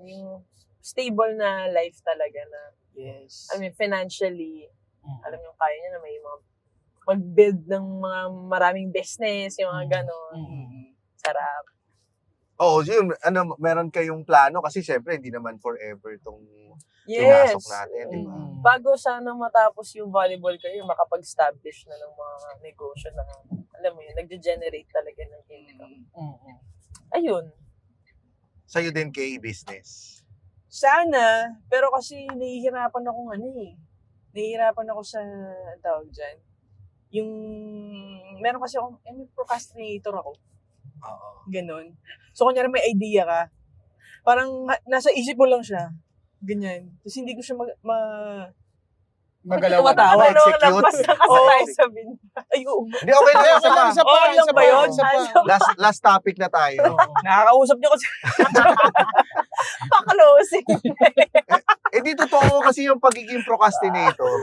yung stable na life talaga na, Yes. I mean, financially, alam yung kaya niya na may mga mag-build ng mga maraming business, yung mga ganon. Sarap. Oo, yun, meron kayong plano kasi syempre hindi naman forever tong Yes. pinasok natin, di ba? Bago sana matapos yung volleyball career, makapag-establish na ng mga negosyo na, alam mo yun, nagde-generate talaga ng income. Ayun. Sa'yo din kay business. Sana, pero kasi nahihirapan ako nahihirapan ako sa, ang tawag dyan, yung, meron kasi ako, may procrastinator ako. Oo. Ganon. So, kunyari may idea ka, parang nasa isip mo lang siya. Ganyan. Tapos hindi ko siya Magalaw. tumatawa. Ma-execute. Lampas na kasi Oo. tayo sa bin. Ay, oo. Hindi, okay lang. Okay Isa lang, pa. isa pa, Okay lang isa ba pa, yun? isa pa. Last topic na tayo. Nakakausap niyo kasi. Pa-closing. Di totoo kasi yung pagiging procrastinator.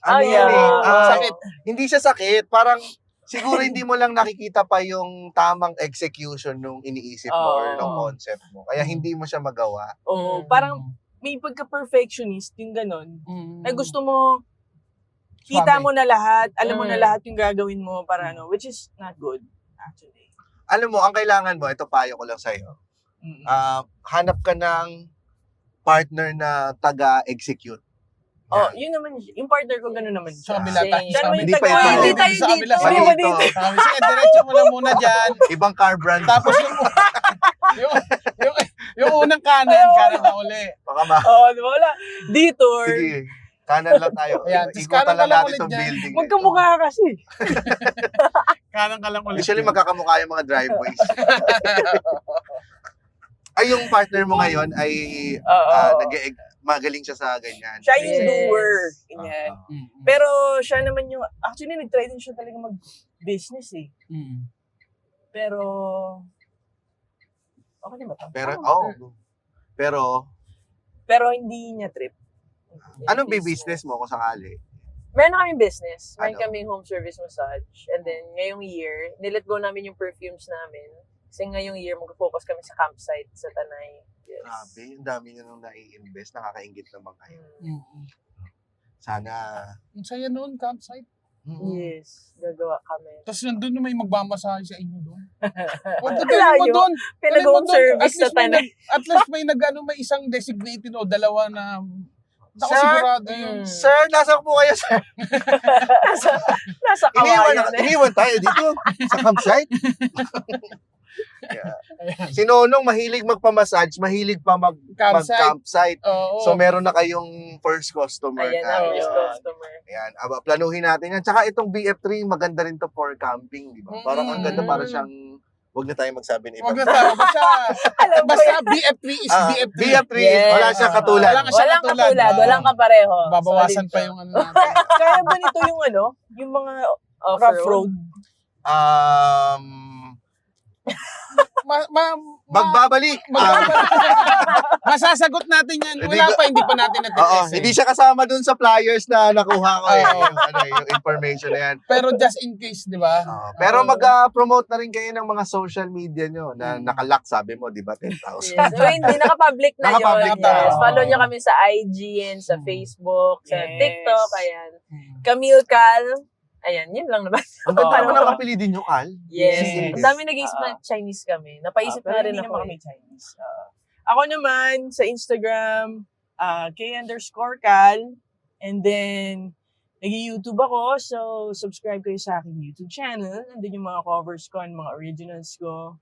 Ano Ay, yan eh? sakit. Hindi siya sakit. Parang, siguro hindi mo lang nakikita pa yung tamang execution nung iniisip mo or nung concept mo. Kaya hindi mo siya magawa. Oo, parang may pagka-perfectionist yung ganon. Na gusto mo, kita mo na lahat, alam mo na lahat yung gagawin mo para which is not good, actually. Alam mo, ang kailangan mo, ito payo ko lang sa'yo. Hanap ka ng partner na taga-execute. Oh, yun naman, yung partner ko gano'n naman Sa siya. kabila tayo. Dahil Sa may Hindi kabila. pa ito. Hindi tayo Sa kabila, dito. sa Hindi kabila. ito. Sige, diretso mo lang muna dyan. Ibang car brand. Tapos yung unang kanan na uli. Baka ma... Oo, di ba? Wala. Detour. Sige. Kanan lang tayo. Ayan, tapos Ikutan kanan ka lang lang natin ulit itong dyan. building. Magkamukha kasi. Kanan ka lang ulit. Usually magkakamukha yung mga driveways. Ay, yung partner mo ngayon ay magaling siya sa ganyan. Siya yung Yes. doer. Ganyan. Pero siya naman yung, actually, nag-try din siya talaga mag-business eh. Pero, okay naman. Pero hindi niya trip. Anong business mo kung sakali? Meron na kaming business. Meron Ano? kaming home service massage. And then, ngayong year, nilet go namin yung perfumes namin. Kasi ngayong year, mag-focus kami sa campsite sa Tanay. Yes. Grabe, ang dami nyo nung nai-invest. Nakakaingit naman kayo. Sana... Ang saya noon, campsite. Yes, gagawa kami. Tapos nandun na may magmamasahe sa inyo doon. O, Wala dadalhin mo yun. doon. Pinag-home At service sa least may Tanay. At least may may isang designated o dalawa na ako Sir? sigurado yun. Sir, nasa po kayo, sir? Nasa kawayan eh. Iniwan tayo dito sa campsite. Yeah. Si Nonong mahilig magpamassage, mahilig pa mag-campsite. Oo. So meron na kayong first customer. Ayan na, na. first customer. Ayan, planuhin natin yan. Tsaka itong BF3, maganda rin to for camping, di ba? Parang ang ganda, para siyang, wag na tayo magsabi ni Huwag Ibang. na tayo. Alam ko Basta yan. BF3 is BF3. BF3, Yes. wala siyang katulad. Wala siya Walang katulad. katulad, Oo. walang kapareho. Babawasan Solid pa siya. yung ano natin. Kaya ba nito yung yung mga rough Off-road. road? Magbabalik. Masasagot natin yan. Hindi Wala ko- pa, hindi pa natin Oo, natitest. hindi siya kasama dun sa flyers na nakuha ko eh. Oo. Yung information na yan. Pero just in case, di ba? Pero mag-promote na rin kayo ng mga social media nyo na nakalock, sabi mo, di ba? 10,000. Yes. So, hindi, naka-public na Naka-public yun. na. Yes. Follow nyo kami sa IG and sa Facebook, sa Yes. TikTok, ayan. Camille Cal. Ayan, yun lang naman. Ang ganda naman ang kapilidin nyo, Kal. Yes. Yes. Ang dami nag-iisip na Chinese kami. Napaisip Pero na rin hindi ako. naman kami Chinese. Ako naman, sa Instagram, K_Cal. And then, nag-YouTube ako. So, subscribe kayo sa aking YouTube channel. Nandun yung mga covers ko and mga originals ko.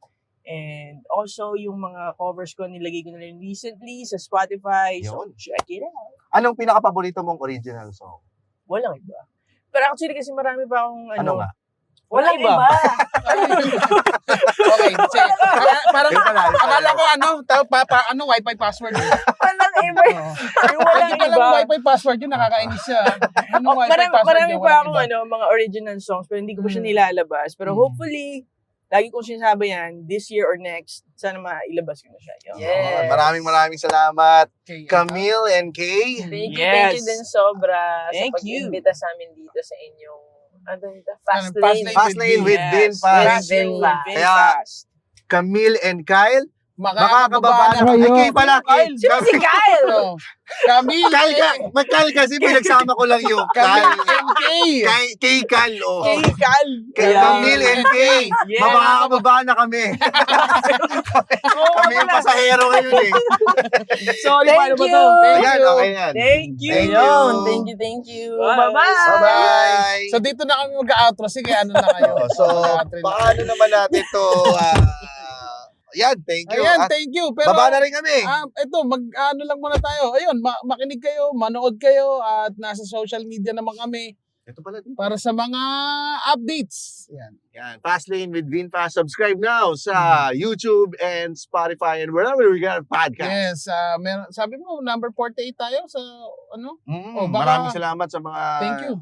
And also, yung mga covers ko, nilagay ko na rin recently sa Spotify. So, Yun. check it out. Anong pinaka-paborito mong original song? Walang iba. Pero actually, kasi marami pa akong Ano nga? Walang iba. Okay. Sige. Parang, Yun pala, yun pala. akala ko ano, Wi-Fi password. Walang iba. Yung walang Lagi palang Wi-Fi password yun, nakakainis siya. Anong Wi-Fi password marami yun? pa Walang akong iba. mga original songs pero hindi ko pa siya nilalabas. Pero hopefully, lagi kong sinasabi yan, this year or next, sana mailabas ko na siya. Yun. Yes. Maraming salamat, Okay. Camille and Kay. Thank Yes. you din sobra Thank sa you. pag-imbita sa amin dito sa inyong Fast Fast Lane. Fast Lane with Vin Yes, Fast. with Vin Fast. Kaya, Fast. Camille and Kyle, Makakababa na kayo. Kay pala. Sino si Kyle? Camille. Kyle kasi pinagsama ko lang yung Kyle. MK. Kay Kyle, oh. Kal. Kay Camille and Kay. Yeah. Makakababa na kami. Kami yung pasahero ngayon eh. Sorry, paano Thank ba you. to? Ayan, okay yan. Thank you. Thank you. Ayun, thank you. Bye. Bye-bye. Bye-bye. So dito na kami mag-outro. Sige, ano na kayo? So, Mag-outro na. paano naman natin to? Yan, thank you. Ayan, At thank you. Pero, baba na rin kami. ito, ano lang muna tayo. Ayun, makinig kayo, manood kayo, at nasa social media naman kami Ito pala dito. para sa mga updates. Yan. Yan, Fastlane with VinFast. Subscribe now sa YouTube and Spotify and wherever we got a podcast. Yes, sabi mo, number 48 tayo sa, ano? Oh, baka- Maraming salamat sa mga Thank you.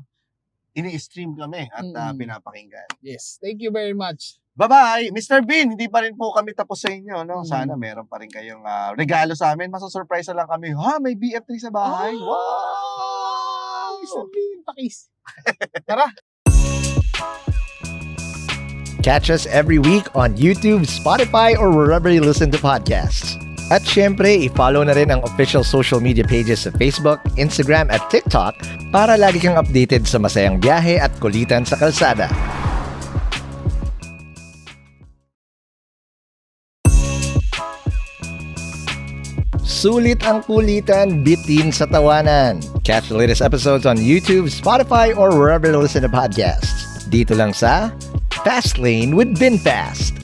ini-stream kami at Mm. pinapakinggan. Yes, thank you very much. Bye-bye! Mr. Bean, hindi pa rin po kami tapos sa inyo. No? Mm. Sana meron pa rin kayong regalo sa amin. Masasurprise na lang kami. Ha, may BF3 sa bahay. Wow! Mr. Bean, pakis. Tara. Catch us every week on YouTube, Spotify, or wherever you listen to podcasts. At syempre, i-follow na rin ang official social media pages sa Facebook, Instagram, at TikTok para lagi kang updated sa masayang biyahe at kulitan sa kalsada. Sulit ang kulitan, bitin sa tawanan. Catch the latest episodes on YouTube, Spotify, or wherever you listen to podcasts. Dito lang sa Fastlane with VinFast.